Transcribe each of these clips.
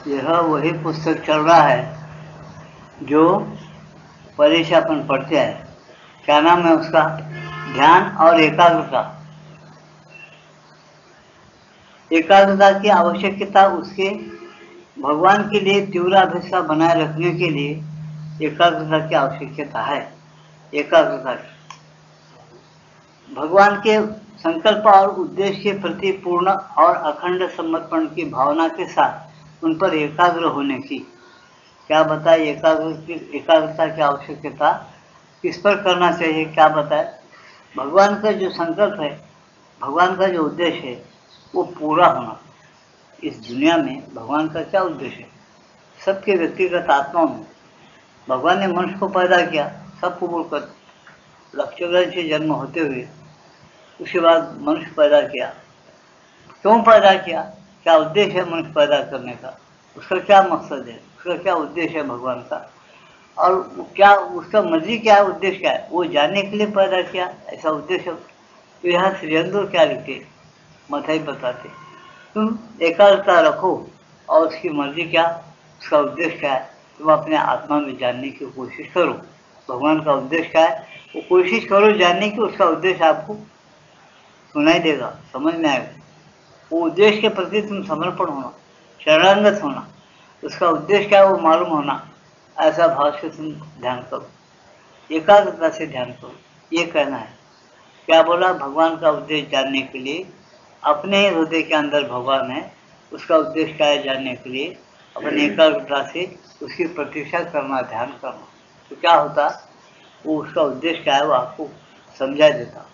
यह वही पुस्तक चल रहा है जो परीक्षा अपन पढ़ते हैं। क्या नाम है उसका? ध्यान और एकाग्रता। एकाग्रता की आवश्यकता उसके भगवान के लिए तीव्र अभिष्ठा बनाए रखने के लिए एकाग्रता की आवश्यकता है। एकाग्रता भगवान के संकल्प और उद्देश्य के प्रति पूर्ण और अखंड समर्पण की भावना के साथ उन पर एकाग्र होने की। क्या बताए? एकाग्रता की आवश्यकता किस पर करना चाहिए? क्या बताए? भगवान का जो संकल्प है, भगवान का जो उद्देश्य है, वो पूरा होना। इस दुनिया में भगवान का क्या उद्देश्य है? सबके व्यक्तिगत आत्माओं में भगवान ने मनुष्य को पैदा किया, सब कबूल कर, लक्ष्य से जन्म होते हुए उसके बाद मनुष्य पैदा किया। क्यों पैदा किया? क्या उद्देश्य है मनुष्य पैदा करने का? उसका क्या मकसद है? उसका क्या उद्देश्य है भगवान का? और क्या उसका मर्जी क्या है, उद्देश्य क्या है? वो जानने के लिए पैदा किया, ऐसा उद्देश्य। तो यहाँ श्री अंदर क्या लिखते, मथाई बताते, तुम एकाग्रता रखो और उसकी मर्जी क्या, उसका उद्देश्य क्या है, तुम अपने आत्मा में जानने की कोशिश करो। भगवान का उद्देश्य क्या है वो कोशिश करो जानने की। उसका उद्देश्य आपको सुनाई देगा, समझ में आएगा। वो उद्देश्य के प्रति तुम समर्पण होना, शरणागत होना, उसका उद्देश्य क्या है वो मालूम होना, ऐसा भाव से तुम ध्यान करो, एकाग्रता से ध्यान करो। ये कहना है। क्या बोला? भगवान का उद्देश्य जानने के लिए अपने ही हृदय के अंदर भगवान है, उसका उद्देश्य क्या है जानने के लिए अपनी एकाग्रता से उसकी प्रतीक्षा करना, ध्यान करना। तो क्या होता, वो उसका उद्देश्य क्या है वो आपको समझा देता,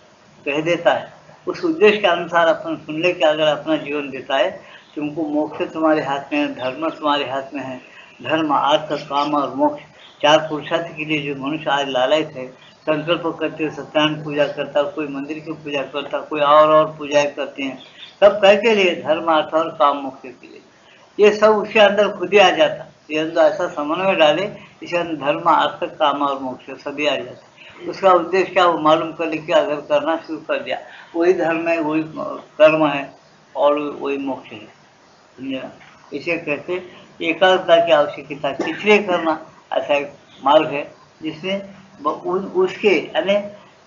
कह देता है। उस उद्देश्य के अनुसार अपन सुन ले के अगर अपना जीवन देता है, तुमको मोक्ष तुम्हारे हाथ में है, धर्म तुम्हारे हाथ में है। धर्म, अर्थ, काम और मोक्ष, चार पुरुषार्थ के लिए जो मनुष्य आज लालच है, संकल्प करते, सत्यानारायण पूजा करता, कोई मंदिर की पूजा करता, कोई और पूजाएं करते हैं, सब कह के लिए धर्म, अर्थ और काम मोक्ष के लिए। ये सब उसके अंदर खुद ही आ जाता। ये अंदर ऐसा समन्वय डाले, इसके अंदर धर्म, अर्थ, काम और मोक्ष सभी आ जाता। उसका उद्देश्य क्या वो मालूम कर लेके अगर करना शुरू कर दिया, वही धर्म है, वही कर्म है और वही मोक्ष है। समझे? इसे कहते एकाग्रता की आवश्यकता किस लिए करना। ऐसा एक मार्ग है जिसमें उसके यानी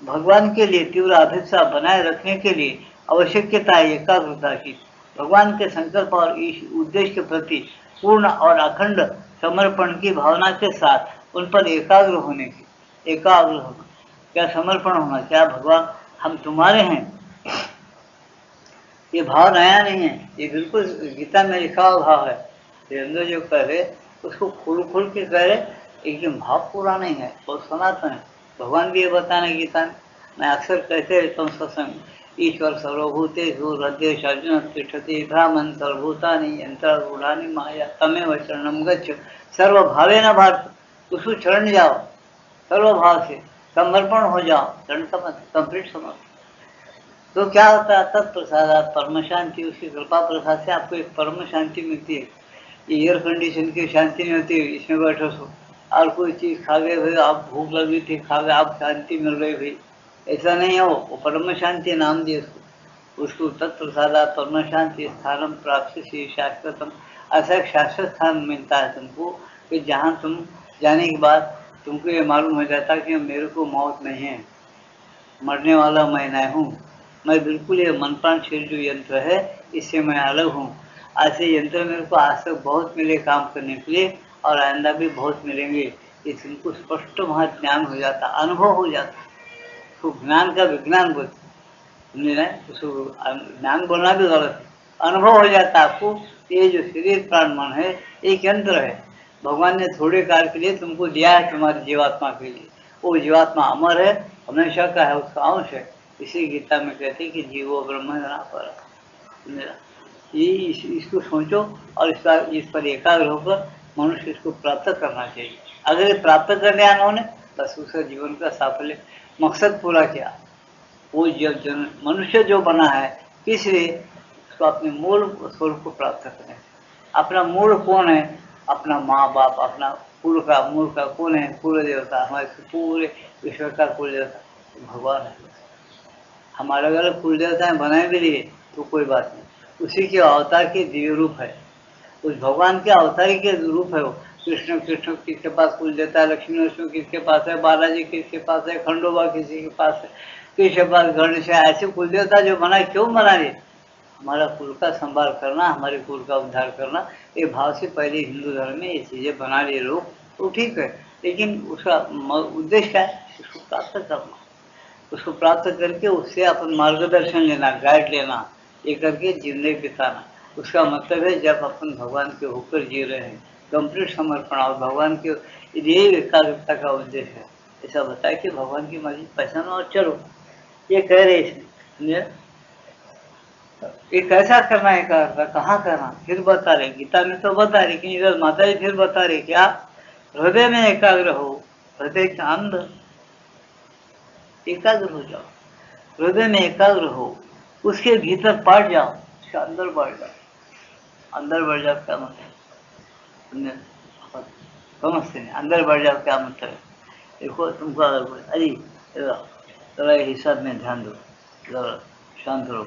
भगवान के लिए तीव्र अभिष्ठा बनाए रखने के लिए आवश्यकता है एकाग्रता की। भगवान के संकल्प और इस उद्देश्य के प्रति पूर्ण और अखंड समर्पण की भावना के साथ उन पर एकाग्र होने की। एकाग्र होना क्या? समर्पण होना। क्या? भगवान हम तुम्हारे हैं, ये भाव नया नहीं है, ये बिल्कुल गीता में लिखा हुआ भाव है। अंदर जो कह रहे उसको खुल खुल के कह रहे, लेकिन भाव पूरा नहीं है, बहुत सनातन है। भगवान भी ये बताना गीता में। मैं अक्सर कहते रहता हूँ सत्संग, ईश्वर सर्वभूतेषु हृदयेषु अर्जुन तिष्ठति भ्रामन् सर्वभूतानि यन्त्रारूढानि माया तमेव शरणं गच्छ सर्वभावेन भारत। उसको शरण जाओ, सर्वभाव से समर्पण हो जाओ, शरण कंप्लीट समर्पण। तो क्या होता है? तत्प्रसाद परम शांति, उसकी कृपा प्रसाद से आपको एक परम शांति मिलती है। ये एयर कंडीशन की शांति नहीं होती, इसमें बैठो सो और कोई चीज़ खा गए भाई, आप भूख लगी थी खा गए, आप शांति मिल रही भाई, ऐसा नहीं है। वो परम शांति नाम दिए उसको तत्प्रसाद परम शांति स्थानम प्राप्त शाश्वतम। ऐसा एक शाश्वत स्थान मिलता है तुमको कि जहाँ तुम जाने के बाद तुमको ये मालूम हो जाता कि मेरे को मौत नहीं है, मरने वाला मैं नहीं हूँ, मैं बिल्कुल ये मन प्राण शरीर जो यंत्र है इससे मैं अलग हूँ। ऐसे यंत्र मेरे को आज तक बहुत मिले काम करने के लिए और आइंदा भी बहुत मिलेंगे। इससे उनको स्पष्ट वहाँ ज्ञान हो जाता, अनुभव हो जाता। तो ज्ञान का विज्ञान बोलते, समझे ना? उसको ज्ञान बोलना भी गलत है। अनुभव हो जाता आपको, ये जो शरीर प्राण मन है एक यंत्र है, भगवान ने थोड़े काल के लिए तुमको दिया है तुम्हारी जीवात्मा के लिए। वो जीवात्मा अमर है, हमेशा का है, उसका अंश है। इसी गीता में कहते हैं कि जीवो ब्रह्म पर। ये इसको सोचो और इस पर एकाग्र होकर मनुष्य इसको प्राप्त करना चाहिए। अगर ये प्राप्त कर लिया उन्होंने, बस उसका जीवन का साफल्य मकसद पूरा किया। वो जब मनुष्य जो बना है किस लिए? उसको अपने मूल स्वरूप को प्राप्त करने। अपना मूल कौन है? अपना माँ बाप, अपना कुल का मूल का कौन है? कुल देवता, हमारे पूरे विश्व का कुल देवता भगवान है। हम अलग अलग कुल देवताएं बनाए भी लिए तो कोई बात नहीं, उसी के अवतार के दिव्य रूप है। उस भगवान के अवतारी के रूप है वो। कृष्ण कृष्ण किसके पास कुल देता है, लक्ष्मी लक्ष्मी किसके पास है, बालाजी किसके पास है, खंडोबा किसी के पास है, किसके पास गणेश है। ऐसे कुल देवता जो बना, क्यों बना रहे? हमारा कुल का संभाल करना, हमारे कुल का उद्धार करना, ये भाव से पहले हिंदू धर्म में ये चीजें बना लिए लोग, तो ठीक है। लेकिन उसका उद्देश्य क्या है? उसको प्राप्त करना, उसको प्राप्त करके उससे अपन मार्गदर्शन लेना, गाइड लेना, ये करके जिंदगी बिताना। उसका मतलब है जब अपन भगवान के होकर जी रहे हैं, कंप्लीट समर्पण और भगवान के लिए एकाग्रता का उद्देश्य है। ऐसा बताया कि भगवान की मर्जी पहचानो और चलो, ये कह रहे इसमें, समझे? ये कैसा करना है, एकाग्रता कहाँ करना, फिर बता रहे। गीता में तो बता रही, लेकिन इधर माता जी फिर बता रही क्या? हृदय में एकाग्र हो, हृदय के अंदर एकाग्र हो जाओ, हृदय में एकाग्र हो, उसके भीतर बढ़ जाओ, उसके अंदर बढ़ जाओ। अंदर बढ़ जाओ क्या मतलब? समझते नहीं, अंदर बढ़ जाओ क्या मतलब है? देखो तुमको अगर अरे थोड़ा हिसाब में ध्यान दो, जरा शांत रहो।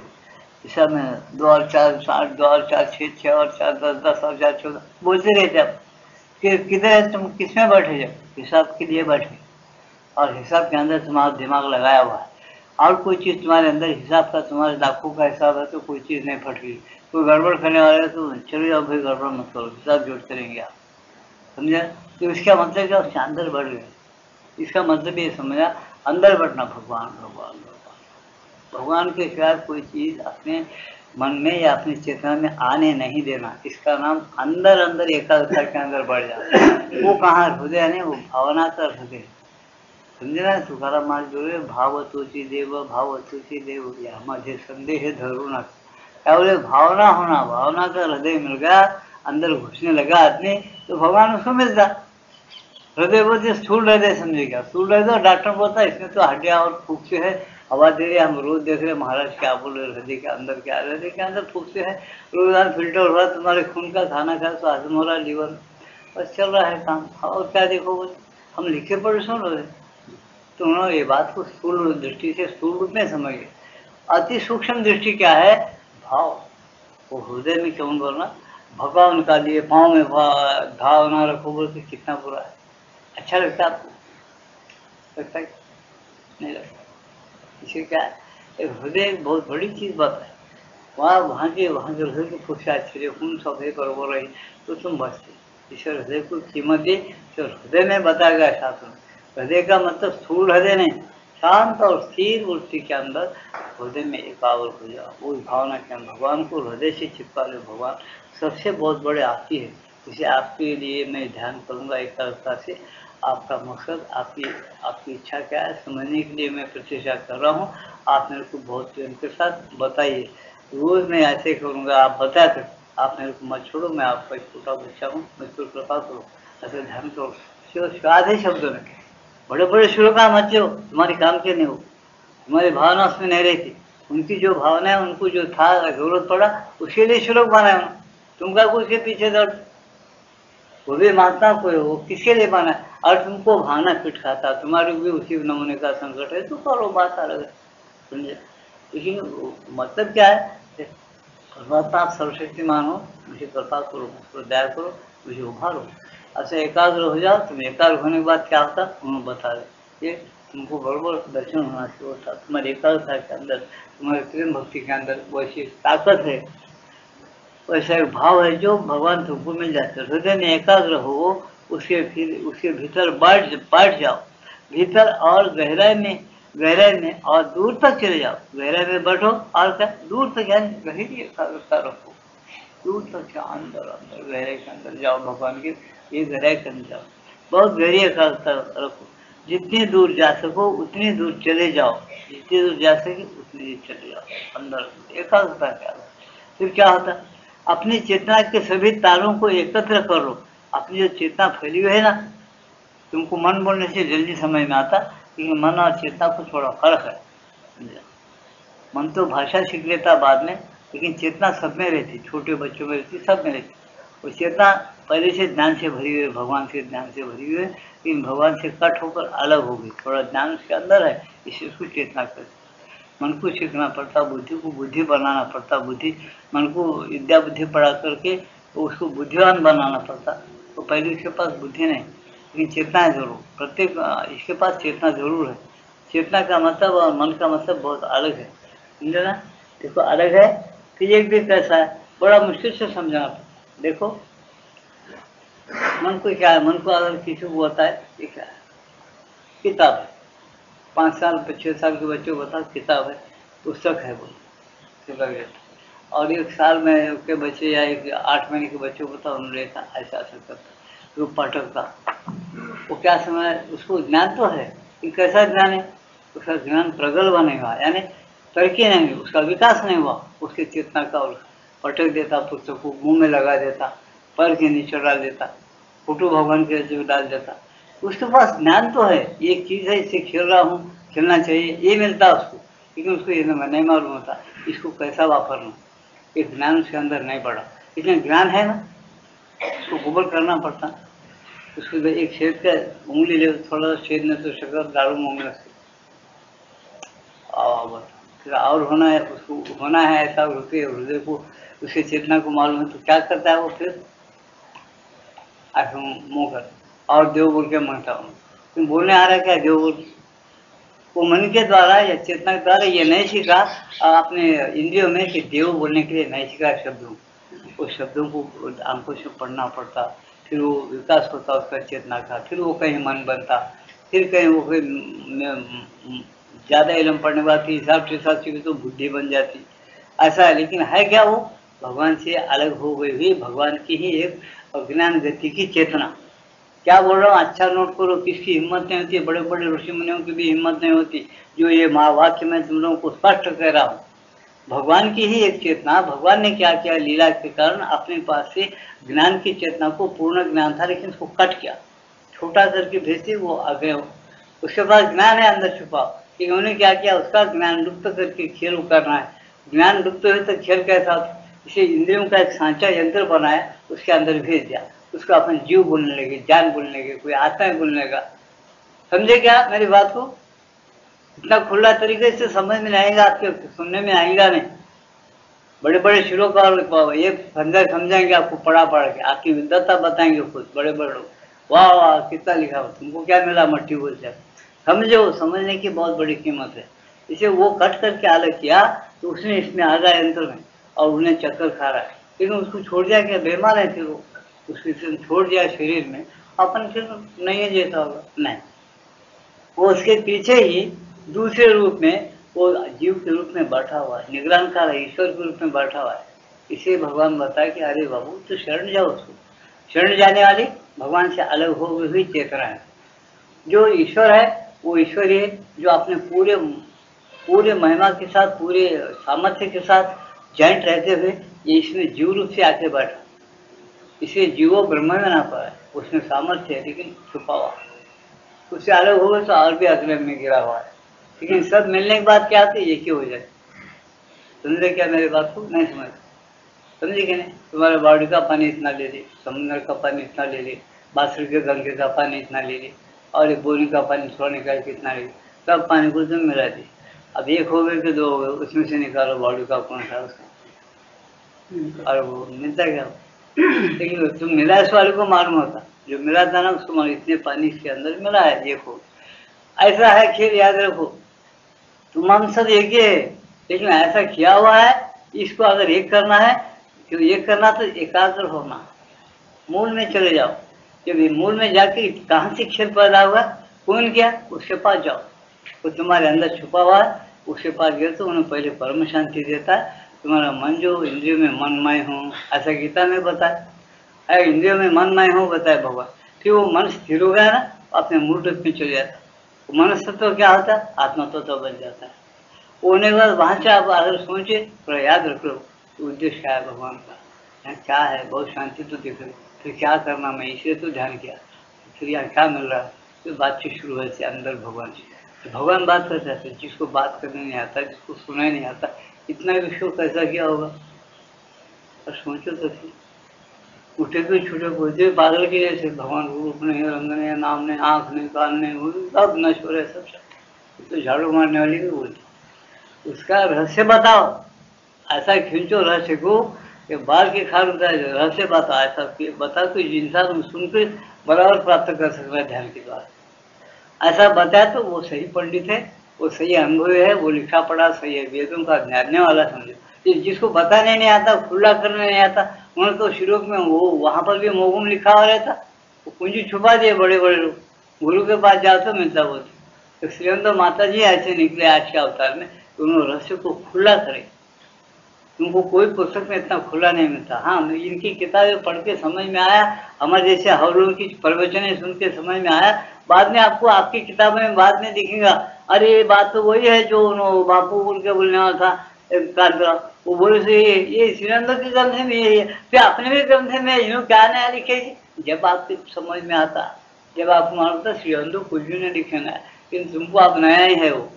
हिसाब में 2 और 4 8, 2 और 4 6, 6 और 4 10, 10 और 4 14 बोलते रहते आप। किधर है तुम, किसमें बैठे जब? हिसाब के लिए बैठे, और हिसाब के अंदर तुम्हारा दिमाग लगाया हुआ है। और कोई चीज तुम्हारे अंदर हिसाब का, तुम्हारे लाखों का हिसाब है तो कोई चीज नहीं फट रही। कोई गड़बड़ करने वाला है तो चलो जाओ भाई, गड़बड़ मत करो, हिसाब जोड़ते रहेंगे आप, समझे? तो इसका मतलब क्या? उसके अंदर बढ़ गए। इसका मतलब ये समझा, अंदर बढ़ना, भगवान भगवान भगवान, भगवान के सिवाय कोई चीज अपने मन में या अपनी चेतना में आने नहीं देना। इसका नाम अंदर अंदर एकाग्रता के अंदर बढ़ जाना। वो कहाँ हृदय नहीं, वो भावना का हृदय, समझे ना? तुकाराम महाराज बोले, भावतोची देव भावतोची देव, या मुझे संदेह धरू ना। क्या बोले? भावना होना, भावना का हृदय मिल गया, अंदर घुसने लगा आदमी, तो भगवान उसको मिलता। हृदय बोलते स्थूल हृदय समझेगा, स्थूल हृदय डॉक्टर बोलता है इसमें तो हड्डियां और फूकते हैं, हवा दे रहे, हम रोज देख रहे महाराज क्या बोल रहे, हृदय के अंदर क्या, हृदय के अंदर फूकते हैं, रोजाना फिल्टर हो रहा, तुम्हारे खून का खाना खा तो हजम हो रहा, लीवर बस चल रहा है काम, और क्या देखो बोले, हम लिखे पढ़े सुन रहे। तो उन्होंने ये बात को स्थूल दृष्टि से, स्थूल रूप में समझिए। अति सूक्ष्म दृष्टि क्या है? भाव। वो हृदय में क्यों बोलना, भगवान का लिए पाँव में घाव ना रखो बोलते, कितना बुरा है। अच्छा लगता है आपको? लगता है? नहीं लगता। इसे क्या है, एक हृदय एक बहुत बड़ी चीज बात है। वहाँ के हृदय को पूछा आश्चर्य, कौन सब है बरबर रही तो तुम बचते। इसे हृदय को कीमत दे तो हृदय में बताया गया शास्त्र में। हृदय का मतलब स्थूल हृदय नहीं, शांत और स्थिर वृत्ति के अंदर हृदय में एकाग्र हो जाओ, उस भावना के अंदर भगवान को हृदय से चिपका लो। भगवान सबसे बहुत बड़े आपकी है, इसे आपके लिए मैं ध्यान करूंगा एकाग्रता से। आपका मकसद, आपकी इच्छा क्या है समझने के लिए मैं प्रचेष्टा कर रहा हूँ। आप मेरे को बहुत प्रेम के साथ बताइए, रोज मैं ऐसे करूँगा, आप बता कर, आप मेरे को मत छोड़ो, मैं आपका एक छोटा बच्चा हूँ, मुझ पर कृपा करो, ऐसे ध्यान करो। स्वाद है शब्दों में, बड़े बड़े श्लोक मत लो, तुम्हारे काम के नहीं हो, तुम्हारी भावना उसमें नहीं रहती। उनकी जो भावना है, उनको जो था जरूरत पड़ा उसके लिए श्लोक बनाए उन्होंने, तुमका को उसके पीछे दर्द, वो भी महात्मा को है, वो किसके लिए बना है? और तुमको भावना फिट खाता, तुम्हारे भी उसी नमूने का संकट है तो करो, बात अलग है, समझे? लेकिन मतलब क्या है, परमात्मा आप सर्वशक्तिमान हो, मुझे कृपा करो, मुझको दया करो, मुझे उभारो। ऐसे एकाग्र हो जाओ। तुम एकाग्र होने के बाद क्या होता उन्होंने बता रहे, ये तुमको बरोबर दर्शन होना चाहिए होता, तुम्हारी एकाग्रता के अंदर, तुम्हारे प्रेम भक्ति के अंदर वैसी ताकत है, वैसा एक भाव है जो भगवान तुमको मिल जाते हैं। हृदय में एकाग्र हो, उसके भीतर बैठ जाओ, भीतर और गहराई में और दूर तक चले जाओ। गहराई में बैठो और क्या, दूर तक यानी गहरी एकाग्रता रखो, दूर तक जाओ, अंदर अंदर गहराई के अंदर जाओ, भगवान की ये गहराई के अंदर जाओ, बहुत गहरी एकाग्रता रखो। जितनी दूर जा सको उतनी दूर चले जाओ, जितनी दूर जा सके उतनी दूर चले जाओ अंदर, एकाग्रता क्या। फिर क्या होता, अपनी चेतना के सभी तारों को एकत्र कर लो। अपनी जो चेतना फैली हुई है ना, तुमको मन बोलने से जल्दी समझ में आता, क्योंकि मन और चेतना को थोड़ा फर्क है। मन तो भाषा सीख लेता बाद में, लेकिन चेतना सब में रहती, छोटे बच्चों में रहती, सब में रहती। और चेतना पहले से ज्ञान से भरी हुई है, भगवान के ज्ञान से भरी हुई है, लेकिन भगवान से कट होकर अलग हो गई, थोड़ा ज्ञान उसके अंदर है, इससे उसको चेतना करती। मन को सीखना पड़ता, बुद्धि को बुद्धि बनाना पड़ता, बुद्धि मन को विद्या बुद्धि पढ़ा करके तो उसको बुद्धिवान बनाना पड़ता। तो पहले इसके पास बुद्धि नहीं, लेकिन चेतना है जरूर, प्रत्येक इसके पास चेतना जरूर है। चेतना का मतलब और मन का मतलब बहुत अलग है, समझे ना। देखो अलग है। फिर एक भी कैसा है, बड़ा मुश्किल से समझाना पड़ता। देखो मन को क्या है, मन को अगर किसी को होता है ये क्या है, किताब है। 5 साल 6 साल के बच्चे को बताओ किताब है, पुस्तक है, बोलो लग जाता। और 1 साल में के बच्चे या 8 महीने के बच्चे को बताओ, उन्होंने ऐसा ऐसा करता, वो पटकता, वो क्या समझ, उसको ज्ञान तो है कि कैसा ज्ञान है, उसका ज्ञान प्रगल्भ नहीं हुआ, यानी तरक्की नहीं हुई, उसका विकास नहीं हुआ उसकी चेतना का। और पटक देता, पुस्तक को मुंह में लगा देता, पैर के नीचे डाल देता, फोटो भगवान के नीचे डाल देता। उसके पास ज्ञान तो है, ये चीज़ है, इससे खेल रहा हूँ, खेलना चाहिए, ये मिलता है उसको, लेकिन उसको ये नहीं मालूम होता इसको कैसा वापरना। ये ज्ञान उसके अंदर नहीं पड़ा, लेकिन ज्ञान है ना, उसको गोबर करना पड़ता। उसको एक छेद का उंगली ले, थोड़ा सा छेद में तो शक्कर डालू मुंह में से, फिर और होना है, उसको होना है ऐसा, हृदय को उसकी चेतना को मालूम है, तो क्या करता है वो, फिर आंखों मुँह कर और देव बोल के मांगता हूँ। तुम बोलने आ रहा है क्या, देव बोल, वो मन के द्वारा या चेतना के द्वारा ये नहीं सीखा अपने इंद्रियों में कि देव बोलने के लिए नहीं सीखा शब्दों, उस शब्दों को आंखों से पढ़ना पड़ता, फिर वो विकास होता उसका चेतना का, फिर वो कहीं मन बनता, फिर कहीं वो ज़्यादा इलम पढ़ने बाद हिसाब से हिसाब से तो बुद्धि बन जाती। ऐसा है, लेकिन है क्या वो, भगवान से अलग हो गई हुई भगवान की ही एक अज्ञान गति की चेतना। क्या बोल रहा हूँ, अच्छा नोट करो, किसकी हिम्मत नहीं होती, बड़े बड़े ऋषि मुनियों की भी हिम्मत नहीं होती जो ये महावाक्य में तुम लोगों को स्पष्ट कह रहा हूँ। भगवान की ही एक चेतना, भगवान ने क्या किया, लीला के कारण अपने पास से ज्ञान की चेतना को, पूर्ण ज्ञान था लेकिन उसको कट किया, छोटा करके भेजते वो आगे। उसके पास ज्ञान है अंदर छुपा, लेकिन उन्होंने क्या किया, उसका ज्ञान लुप्त करके खेल करना है। ज्ञान लुप्त हुए तो खेल कैसा, इसे इंद्रियों का एक सांचा यंत्र बनाया, उसके अंदर भेज दिया, उसको अपने जीव बोलने लगे, जान बोलने लगे, कोई आत्मा बोलने लगा। समझे क्या मेरी बात को, इतना खुला तरीके से समझ में नहीं आएगा, आपके सुनने में आएगा नहीं। बड़े बड़े शिरों का ये समझाएंगे आपको, पढ़ा पढ़ के आपकी विद्वता बताएंगे खुद बड़े बड़े लोग, वाह वाह कितना लिखा हो, तुमको क्या मिला, मट्टी बोल जाए। समझो, समझने की बहुत बड़ी कीमत है। इसे वो कट करके अलग किया तो उसने इसमें आ गया यंत्र में, और उन्हें चक्कर खा रहा है, लेकिन उसको छोड़ दिया क्या, बेमार है फिर वो, उसको छोड़ दिया शरीर में, अपन फिर नहीं जैसा होगा, नहीं, वो उसके पीछे ही दूसरे रूप में वो जीव के रूप में बैठा हुआ है, निगरानकार ईश्वर के रूप में बैठा हुआ है। इसे भगवान बताया कि अरे बाबू तो शरण जाओ, उसको शरण जाने वाली भगवान से अलग हो हुई चेतना है। जो ईश्वर है वो ईश्वर है, जो अपने पूरे पूरे महिमा के साथ, पूरे सामर्थ्य के साथ जॉइंट रहते हुए ये इसमें जीव रूप से आके बैठा, इसे जीवो ब्रह्म में ना पाए, उसमें सामर्थ्य है लेकिन छुपा हुआ, उससे अलग हो गए तो और भी अगले में गिरा हुआ है। लेकिन सब मिलने के बाद क्या होती है, ये क्यों हो जाए। समझे क्या मेरी बात को, नहीं समझ, समझे कि नहीं। तुम्हारे बाड़ी का पानी इतना ले ली, समुद्र का पानी इतना ले ली, बासुर के गंगे का पानी इतना ले ली, और एक बोरी का पानी थोड़ा निकाल के इतना ले ली, सब पानी को तुम मिला दी। अब एक हो गए कि 2 हो गए, उसमें से निकालो बाड़ी का कौन सा उसका, और वो मिलता क्या। लेकिन तुम मिला इस वाले को मालूम होता, जो मिला था ना उसको मालूम, इतने पानी इसके अंदर मिला है, देखो ऐसा है खेल, याद रखो। तुम हम सब एक ही है, लेकिन ऐसा किया हुआ है, इसको अगर एक करना है, तो एक करना तो एकाग्र होना, मूल में चले जाओ। जब ये मूल में जाके कहाँ से खेल पैदा हुआ, कौन किया, उसके पास जाओ, वो तुम्हारे अंदर छुपा हुआ है, उसके पास गए तो उन्हें पहले परम शांति देता है। तुम्हारा मन जो इंद्रियों में मनमय हूँ, ऐसा गीता में बताया है, इंद्रियों में मनमय हूँ बताए भगवान। फिर वो मन स्थिर हो गया ना, अपने मूल रूप में चले जाता, मनस्तत्व तो क्या होता है, आत्मा तो बन जाता है। होने के बाद वहां से आप अगर सोचे थोड़ा याद रख लो, उद्देश्य क्या है भगवान का, क्या है, बहुत शांति तो दिख रही, फिर क्या करना, मैं इसलिए तो ध्यान किया, फिर यहाँ क्या मिल रहा है, फिर बातचीत शुरू हुई थी अंदर भगवान से। तो भगवान बात करते थे, जिसको बात करने नहीं आता, जिसको सुना ही नहीं आता, इतना विश्व कैसा किया होगा। और सोचो तो फिर उठे भी छूटे बोलते पागल के जैसे, भगवान रूप नहीं, रंग नहीं, नाम नहीं, आँख नहीं, कान नहीं, सब नश्वर है, सब तो झाड़ू मारने वाली भी बोलती। उसका रहस्य बताओ, ऐसा खींचो रहस्य को, कि बाल के खाल रहस्य बता ऐसा बता कोई इंसान सुन के बराबर प्राप्त कर सकता है ध्यान के द्वारा। ऐसा बताया तो वो सही पंडित है, वो सही अनुभवी है, वो लिखा पढ़ा सही है, वेदों का जानने वाला समझो। जिसको बताने नहीं आता, खुला करने नहीं आता, उन्होंने तो श्लोक में वो वहां पर भी मोगुम लिखा हुआ रहता, वो कुंजी छुपा दिए बड़े बड़े लोग। गुरु के पास जाओ तो मिलता बोलते। तो श्रीमंत माता जी ऐसे निकले आज के अवतार में, उन्होंने रहस्य को खुला करे। तुमको कोई पुस्तक में इतना खुला नहीं मिलता। हाँ, इनकी किताबें पढ़ के समझ में आया, हमारे जैसे हवलों की प्रवचनें सुन के समझ में आया। बाद में आपको आपकी किताबों में बाद में दिखेगा, अरे ये बात तो वही है जो बापू बोल के बोलने वाला था कांतरा, वो बोले से ये श्रीनंद के ग्रंथ में ये है, फिर अपने भी ग्रंथ में इन्हों क्या नया लिखेगी। जब आपके समझ में आता, जब आप मानता श्रीनंद कुछ भी नहीं लिखेना है, लेकिन तुमको आप नया ही है वो,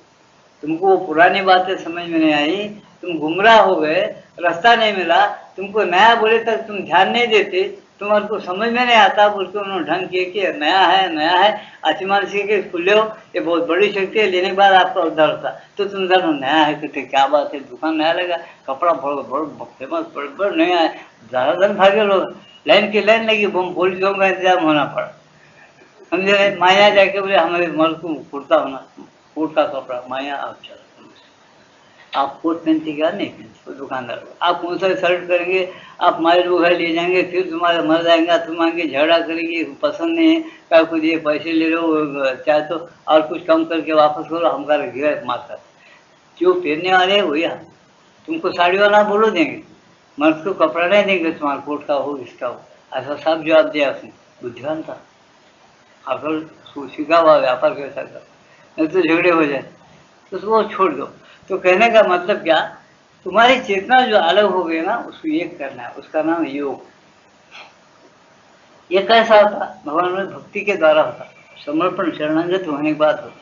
तुमको वो पुरानी बातें समझ में नहीं आई, तुम गुमराह हो गए, रास्ता नहीं मिला, तुमको नया बोले तक तुम ध्यान नहीं देते, तुम्हारे को समझ में नहीं आता बोल के उन्होंने ढंग किए कि नया है आसमान सीख के खुले हो, ये बहुत बड़ी शक्ति है, लेने के बाद आपका उद्धार होता। तो तुम जानो नया है, कहते क्या बात है, दुकान नया लगा, कपड़ा बड़ा फेमस बड़ा नया है, ज्यादा दिन भागे लोग, लाइन की लाइन लगी, पुलिस का इंतजाम होना पड़ा। समझे, माया जाके बोले हमारे मल को कुर्ता होना, कोट का कपड़ा, माया आप चलो, आप कोट पहनते क्या नहीं पहनते दुकानदार, आप कौन सा शर्ट करेंगे, आप हमारे लोग ले जाएंगे, फिर तुम्हारा मर जाएगा, तुम आगे झगड़ा करेंगे, पसंद नहीं है, क्या कुछ ये पैसे ले लो, चाहे तो और कुछ कम करके वापस करो, हमारा घेर मारता। जो पहनने वाले हैं वही हम, तुमको साड़ी वाला बोलो देंगे, मर्द को कपड़ा नहीं देंगे, तुम्हारा कोट का हो इसका हो, ऐसा सब जवाब दिया उसने। बुद्धिमान था, अकल सीखा हुआ व्यापार कैसा कर, नहीं तो झगड़े हो जाए, तो उसको छोड़ दो। तो कहने का मतलब क्या, तुम्हारी चेतना जो अलग हो गई ना, उसको एक करना है, उसका नाम योग। ये कैसा होता, भगवान में भक्ति के द्वारा होता, समर्पण शरणागत होने के बाद होता।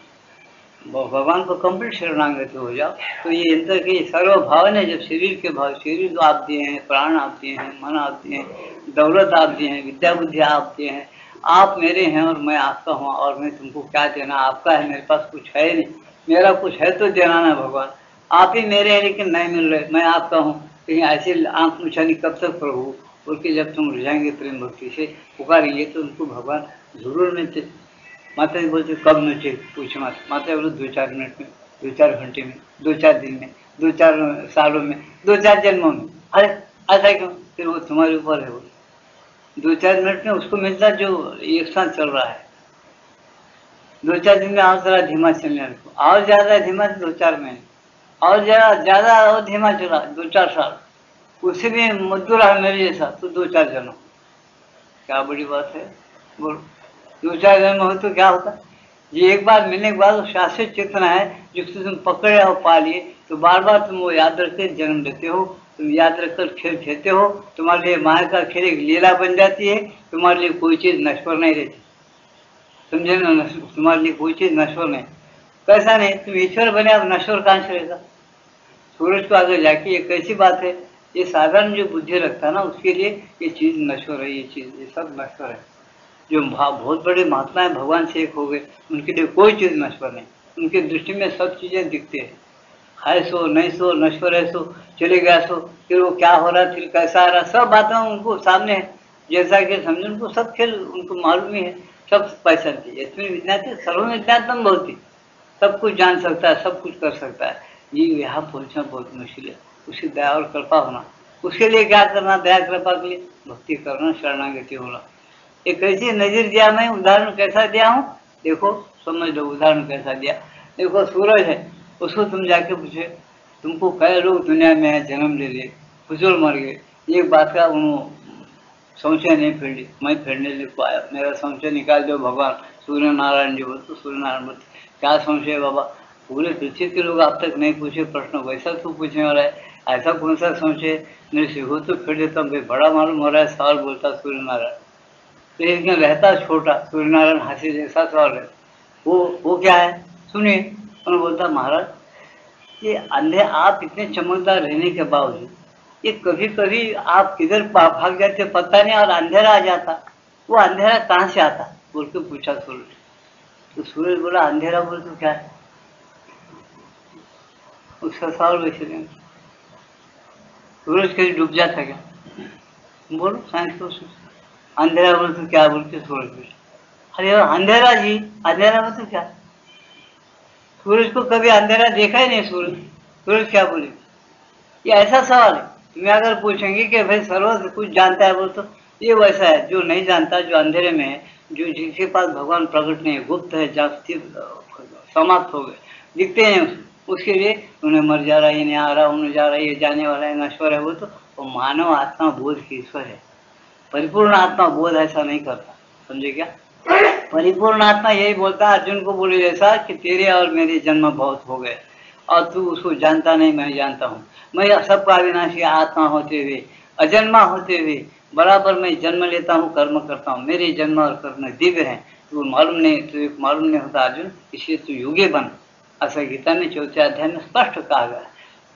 भगवान को कंप्लीट शरणागत हो जाओ तो ये अंतर के सर्व भाव ने, जब शरीर के भाव, शरीर तो आप दिए हैं, प्राण आप दिए हैं, मन आप दिए हैं, दौलत आप दिए हैं, विद्या बुद्धि आप दिए हैं, आप मेरे हैं और मैं आपका हूँ, और मैं तुमको क्या देना, आपका है, मेरे पास कुछ है नहीं, मेरा कुछ है तो देना ना भगवान, आप ही मेरे हैं लेकिन नहीं मिल रहे, मैं आपका हूँ, लेकिन ऐसे आंख मुछानी कब तक प्रभु बोल के जब तुम रुझाएंगे प्रेम भक्ति से पुकारेंगे तो उनको भगवान जरूर मिलते। माता जी बोलते कब मिलते, पूछे माता बोलो 2-4 मिनट में, 2-4 घंटे में, 2-4 दिन में, 2-4 सालों में, 2-4 जन्मों में। अरे ऐसा क्यों, फिर वो तुम्हारे ऊपर है, वो 2-4 मिनट में उसको मिलता जो एक साथ चल रहा है, 2-4 दिन में और जरा धीमा चलने को, और ज्यादा धीमा 2-4 महीने, और ज्यादा और धीमा चला 2-4 साल, उससे भी मजदूर है मेरे जैसा तो 2-4 जन्म, क्या बड़ी बात है बोलो। 2-4 जन्म हो तो क्या होता, ये एक बार मिलने के बाद वो शाश्वत चेतना है जिसको तुम पकड़े और पा लिए, तो बार बार तुम वो याद रखते जन्म लेते हो, तुम याद रखकर खेल खेलते हो, तुम्हारे लिए माया का खेल एक लीला बन जाती है, तुम्हारे लिए कोई चीज नश्वर नहीं रहती, समझे ना, तुम्हारे लिए कोई चीज नश्वर नहीं। कैसा नहीं, तुम ईश्वर बने, अब नश्वर कहाँ से रहेगा, सूरज को आगे जाके, ये कैसी बात है, ये साधारण जो बुद्धि रखता है ना उसके लिए ये चीज नश्वर है, ये चीज ये सब नश्वर है। जो बहुत बड़े महात्मा है भगवान से एक हो गए, उनके लिए कोई चीज नश्वर नहीं, उनकी दृष्टि में सब चीजें दिखते हैं, है सो नहीं सो, नश्वर है सो, चले गया सो, फिर वो क्या हो रहा, फिर कैसा आ रहा, सब बातें उनको सामने है, जैसा कि समझो उनको सब खेल उनको मालूम ही है, सब पहचानती है। इसमें विज्ञान सर्व विज्ञान बहुत, सब कुछ जान सकता है, सब कुछ कर सकता है, ये यहाँ पहुंचना बहुत मुश्किल है, उसकी दया और कृपा होना, उसके लिए क्या करना, दया कृपा के लिए भक्ति करना, शरणागति होना। एक कैसी नजर दिया, मैं उदाहरण कैसा दिया हूँ, देखो समझ लो उदाहरण कैसा दिया। देखो सूरज है, उसको तुम जाके पूछे, तुमको कई लोग दुनिया में है, जन्म ले लिए, फुजूल मर गए, एक बात का उन्होंने संशय नहीं फेड़ी, मैं फेरने लिए को आया, मेरा संशय निकाल दो भगवान। सूर्य नारायण जी बोलते, सूर्य नारायण बोलते क्या संशय बाबा, पूरे पृथ्वी के लोग अब तक नहीं पूछे प्रश्न, वैसा तू पूछने वाला है, ऐसा कौन सा संशय, मेरे से हो तो फेर देता हूँ, बड़ा मालूम हो रहा है सवाल बोलता सूर्य नारायण, लेकिन रहता छोटा, सूर्य नारायण हाथी जैसा सवाल है, वो क्या है सुनिए। उन्होंने बोलता महाराज ये अंधे आप इतने चमकदार रहने के बावजूद ये कभी कभी आप किधर भाग जाते पता नहीं, और अंधेरा आ जाता, वो अंधेरा कहाँ से आता बोल के पूछा सूरज। तो सूरज बोला अंधेरा बोल तो क्या है, उसका सवाल वैसे नहीं, सूरज कहीं डूब जाता क्या, बोलो साइंस को अंधेरा बोले तो क्या बोलते सूरज को? अरे अंधेरा जी, अंधेरा में तो क्या, सूरज को कभी अंधेरा देखा ही नहीं, सूरज सूरज क्या बोले? ये ऐसा सवाल है। तुम्हें अगर पूछेंगे कि भाई सर्व कुछ जानता है, बोल तो ये वैसा है जो नहीं जानता, जो अंधेरे में है, जो जिसके पास भगवान प्रकट नहीं है, गुप्त है, जास्ती समाप्त हो गए, दिखते हैं उसके लिए उन्हें मर जा रहा है, ये नहीं आ रहा, उन्हें जा रहा है, ये जाने वाला है, नश्वर है, वो मानव आत्मा बोध की ईश्वर है। परिपूर्ण आत्मा बोध ऐसा नहीं करता, समझे क्या? परिपूर्ण आत्मा यही बोलता है अर्जुन को बोले जैसा कि तेरे और मेरे जन्म बहुत हो गए और तू उसको जानता नहीं, मैं जानता हूँ। मैं सबका अविनाशी आत्मा होते हुए, अजन्मा होते हुए बराबर मैं जन्म लेता हूँ, कर्म करता हूँ, मेरे जन्म और कर्म दिव्य हैं, तू मालूम नहीं होता अर्जुन, इसलिए तू युगे बन। ऐसा गीता में 4 अध्याय में स्पष्ट कहा गया है।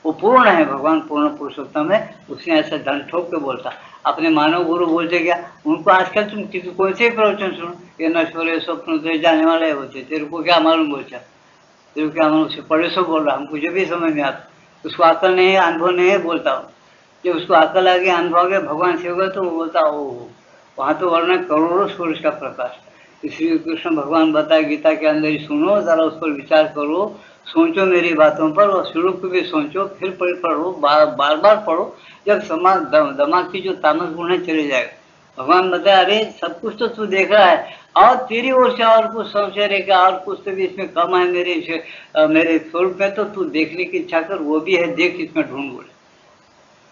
वो पूर्ण है, भगवान पूर्ण पुरुषोत्तम है, उसने ऐसा धन ठोक के बोलता। अपने मानव गुरु बोलते क्या, उनको आजकल तुम किसी कौन से प्रवचन सुनो, ये नश्वर है, स्वप्न तो जाने वाले होते, तेरे को क्या मालूम बोलता, तेरे को क्या मालूम, उसे पढ़े सो बोल रहा, हमको जो भी समझ में आता, उसको अकल नहीं है, अनुभव नहीं है, बोलता हूँ। जब उसको अकल आ गया, अनुभव आ गया, भगवान से होगा तो वो बोलता ओ वहाँ तो वर्णन करोड़ों सूर्य का प्रकाश। श्री कृष्ण भगवान बताए गीता के अंदर ही, सुनो जरा, उस पर विचार करो, सोचो मेरी बातों पर, और शुरू को भी सोचो, फिर पढ़ो, बार बार पढ़ो, जब दिमाग की जो तामस गुण है चले जाएगा। भगवान बताया अरे सब कुछ तो तू देख रहा है, और तेरी ओर से और कुछ संशय रहेगा, और कुछ तो भी इसमें कम है मेरे स्वरूप में, तो तू देखने की इच्छा कर, वो भी है, देख इसमें ढूंढ बोले।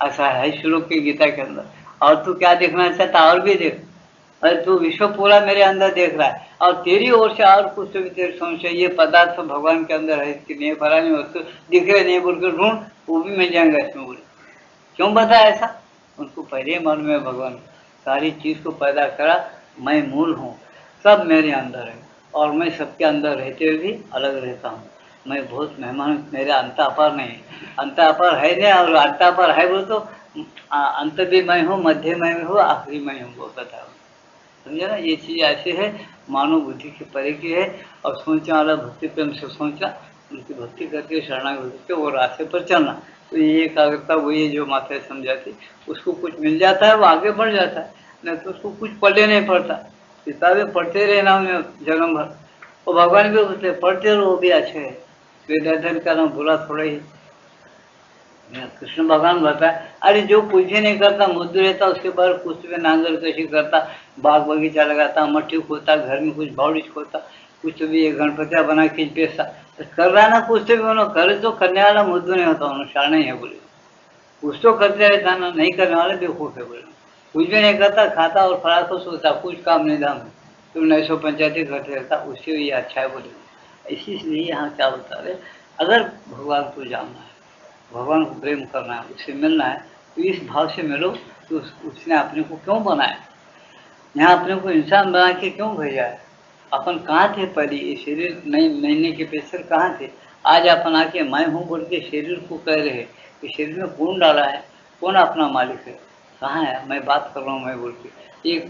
ऐसा है श्लोक की गीता के अंदर। और तू क्या देखना चाहता, और भी देख, अरे तू विश्व पूरा मेरे अंदर देख रहा है, और तेरी ओर से और कुछ तो भी तेरे संशय, ये पदार्थ भगवान के अंदर है, इसकी नहीं फला नहीं वस्तु दिख रहे नहीं बोल कर ढूंढ, वो भी मिल जाएंगे इसमें बोले। क्यों बताया ऐसा? उनको पहले ही मालूम है भगवान सारी चीज को पैदा करा, मैं मूल हूँ, सब मेरे अंदर है, और मैं सबके अंदर रहते हुए भी अलग रहता हूँ। मैं बहुत मेहमान, मेरे अंत अपार नहीं, अंत अपार है नहीं, और अंत अपार है बोल तो अंत भी मैं हूँ, मध्य मैं हूँ, आखिरी मैं हूँ, वो बताया। समझे ना? ये चीज ऐसे है, मानव बुद्धि के परे की है, और सोचने वाला भक्ति प्रेम से सोचना, उनकी भक्ति करके शरणागति के वो रास्ते पर चलना, तो ये एकाग्रता वही जो माता समझाती, उसको कुछ मिल जाता है वो आगे बढ़ जाता है, नहीं तो उसको कुछ पढ़ने नहीं पड़ता। किताबें पढ़ते रहना जन्म भर, वो भगवान भी बोलते पढ़ते रहो, वो भी अच्छे है, वेद अध्ययन करना बुरा थोड़ा ही। कृष्ण भगवान बताए अरे जो कुछ भी नहीं करता, मुद्दू रहता, उसके बाद कुछ भी नांगर कशी करता, बाग बगीचा लगाता, मट्टी खोदता, घर में कुछ बाउड़ी खोदता, कुछ भी एक गणपतिया बना के बेचता, तो कर रहा ना कुछ तो भी, उन्होंने करे तो करने वाला मुद्दू नहीं होता, उन्होंने शान नहीं है बोले, कुछ तो करते रहता ना, नहीं करने वाला बेवकूफ है बोले। कुछ भी नहीं करता, खाता और फरार को सोचता, कुछ काम नहीं धाम, तुम 900 पंचायती करते रहता, उससे ये अच्छा है बोले। इसीलिए यहाँ क्या बता रहे, अगर भगवान को जानना है, भगवान को प्रेम करना है, उससे मिलना है, तो इस भाव से मिलो, तो उसने अपने को क्यों बनाया, यहाँ अपने को इंसान बना के क्यों भेजा है? अपन कहाँ थे पहले, ये शरीर नहीं के पेशर कहाँ थे? आज अपन आके मैं हूँ बोल के शरीर को कह रहे हैं कि शरीर में कौन डाला है, कौन अपना मालिक है, कहाँ है? मैं बात कर रहा हूँ मैं बोल के, एक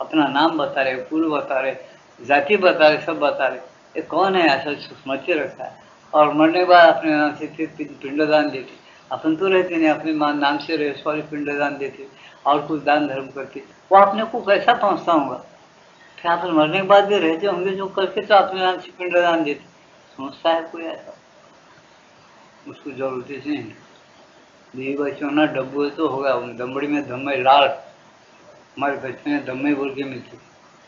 अपना नाम बता रहे, कुल बता रहे, जाति बता रहे, सब बता रहे, ये कौन है? ऐसा समझते रखता है, और मरने के बाद अपने नाम से फिर पिंडदान देते। अपन तो रहते नहीं, अपने नाम से रहे सॉरी पिंडदान देते और कुछ दान धर्म करते, वो अपने को कैसा पहुँचता होगा? फिर अपन मरने के बाद भी रहते होंगे जो करके, तो अपने नाम से पिंडदान देते, सोचता है कोई ऐसा? उसको जरूरत ही नहीं। यही बच्चों ना डब्बू तो होगा, दमड़ी में दम्मे लाल, हमारे बचपन में दम्मे बोल के मिलती,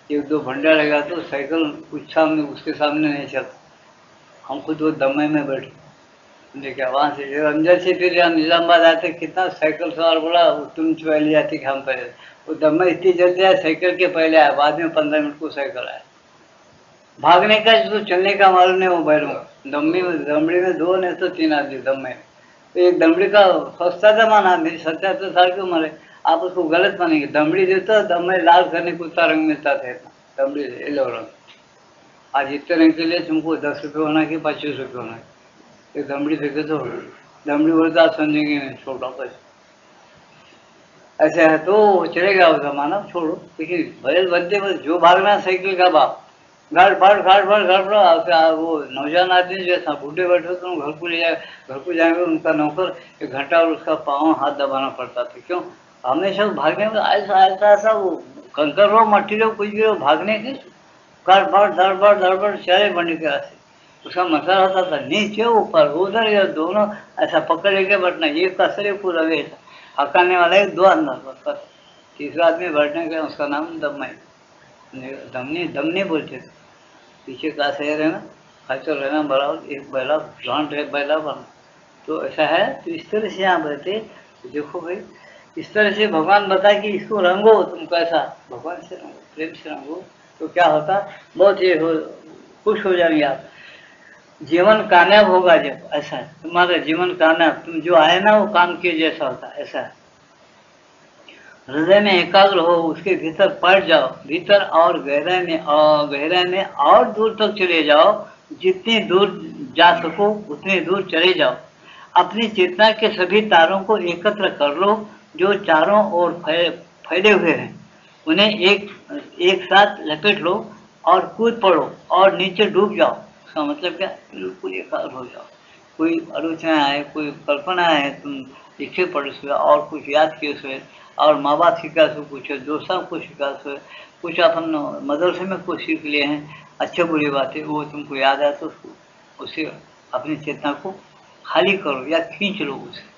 1-2 भंडा लगा तो साइकिल कुछ सामने उसके सामने नहीं चलता, हम खुद वो दम्मे में बैठे, देखा वहाँ से अंदर से फिर यहाँ निजामाबाद आते, कितना साइकिल सवार बोला तुम पहले आती कि हम पहले, वो दम्मे इतनी जल्दी आया, साइकिल के पहले आया, बाद में 15 मिनट को साइकिल आया। भागने का जो चलने का मालूम नहीं, वो बैठो दमड़ी में 2 नहीं तो 3 आदमी दम्मे, तो एक दमड़ी का सस्ता जमाना, मेरी 77 साल की उम्र है, आप उसको गलत मानेंगे, दमड़ी देता दम्मे लाल करने को उतना रंग मिलता था, दमड़ी येलो रंग। आज इतने रंग के लिए तुमको 10 रुपये होना कि 25 रुपये होना, एक दमड़ी देखे तो दमड़ी बोलता आप समझेंगे नहीं, छोटा पैसा ऐसे है तो चलेगा वो जमाना, छोड़ो। लेकिन भले बंदे जो भागना साइकिल का बाप, घर भर वो नौजवान आदमी जैसा बूढ़े बैठे तो घर को ले जाए, घर को जाएंगे, उनका नौकर 1 घंटा और उसका पाँव हाथ दबाना पड़ता था, क्यों? हमेशा भागने में ऐसा ऐसा ऐसा वो कंकर रो मट्टी रो कुछ भी रो भागने के गड़बड़ धड़बड़ धड़बड़ चले बनने के रास्ते। उसका मतलब होता था नीचे ऊपर उधर या दोनों ऐसा पकड़ लेके बैठना, ये कसरे पूरा वे हकाने वाला है दो अंदर बस। तीसरा आदमी बैठने का उसका नाम दमई, दमनी दमनी बोलते थे। पीछे का शहर है ना, खच्चर रहना बराबर एक बैला घाट है बैला बना। तो ऐसा है, तो इस तरह से यहाँ बैठे। तो देखो भाई, इस तरह से भगवान बताए कि इसको रंगो, तुम कैसा भगवान से रंगो, प्रेम से रंगो। तो क्या होता, बहुत ये हो, खुश हो जाएंगे आप, जीवन कामयाब होगा। जब ऐसा है तुम्हारा जीवन कामयाब, तुम जो आए ना वो काम के जैसा होता है। ऐसा है, हृदय में एकाग्र हो, उसके भीतर पड़ जाओ, भीतर और गहराई में और दूर तक चले जाओ। जितनी दूर जा सको उतनी दूर चले जाओ। अपनी चेतना के सभी तारों को एकत्र कर लो, जो चारों ओर फैले हुए हैं उन्हें एक एक साथ लपेट लो और कूद पड़ो और नीचे डूब जाओ। इसका मतलब क्या, बिल्कुल एकाग्र हो जाओ। कोई आलोचना है, कोई कल्पना है, तुम लिखे पढ़े हुए और कुछ याद किए हुए, और माँ बाप शिक्षा से कुछ, दोस्तों को शिक्षा से कुछ, अपन मदरसे में कुछ सीख लिए हैं अच्छे बुरी बातें, वो तुमको याद आए तो उसको उससे अपनी चेतना को खाली करो या खींच लो उसे।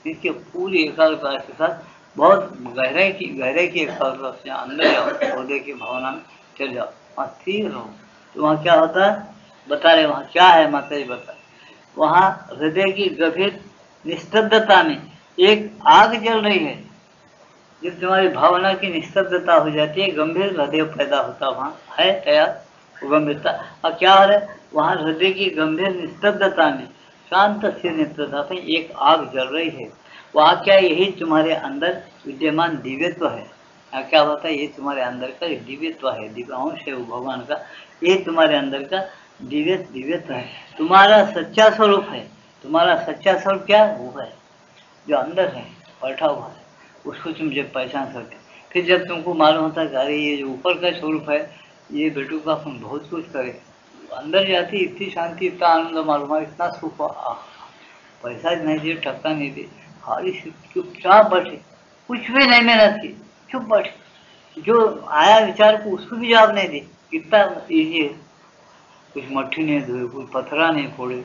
इसके पूरी एकाग्रता के साथ बहुत गहराई की एकाग्रता से अंदर जाओ, हृदय की भावना में चल जाओ, वहाँ स्थिर रहो। तो वहाँ क्या होता है बता रहे, वहाँ क्या है माता जी बता, वहाँ हृदय की गंभीर निस्तब्धता में एक आग जल रही है। जब तुम्हारी भावना की निस्तब्धता हो जाती है, गंभीर हृदय पैदा होता, वहाँ है तैयार वो गंभीरता। और क्या हो रहा है वहाँ, हृदय की गंभीर निस्तब्धता में शांत स्थिर नेत्रता में एक आग जल रही है। वहाँ क्या, यही तुम्हारे अंदर विद्यमान दिव्यत्व है। क्या होता है, ये तुम्हारे अंदर का दिव्यत्व है, दिव्य अंश है वो भगवान का, ये तुम्हारे अंदर का दिव्यत्व है, तुम्हारा सच्चा स्वरूप है। तुम्हारा सच्चा स्वरूप क्या, वो है जो अंदर है बैठा हुआ है, उसको तुम जब पहचान सकते, फिर जब तुमको मालूम होता है कि अरे ये जो ऊपर का स्वरूप है, ये बेटू का अपन बहुत कुछ करे, अंदर जाती इतनी शांति, इतना आनंद मालूम है, इतना सुख, पैसा नहीं दे, टक्का नहीं दे, खाली चुपचाप बैठे, कुछ भी नहीं मेहनत की, चुप बैठे, जो आया विचार को उसको भी जवाब नहीं दे, कितना ईजी है। कुछ मट्टी नहीं धोए, कुछ पथरा नहीं फोड़े,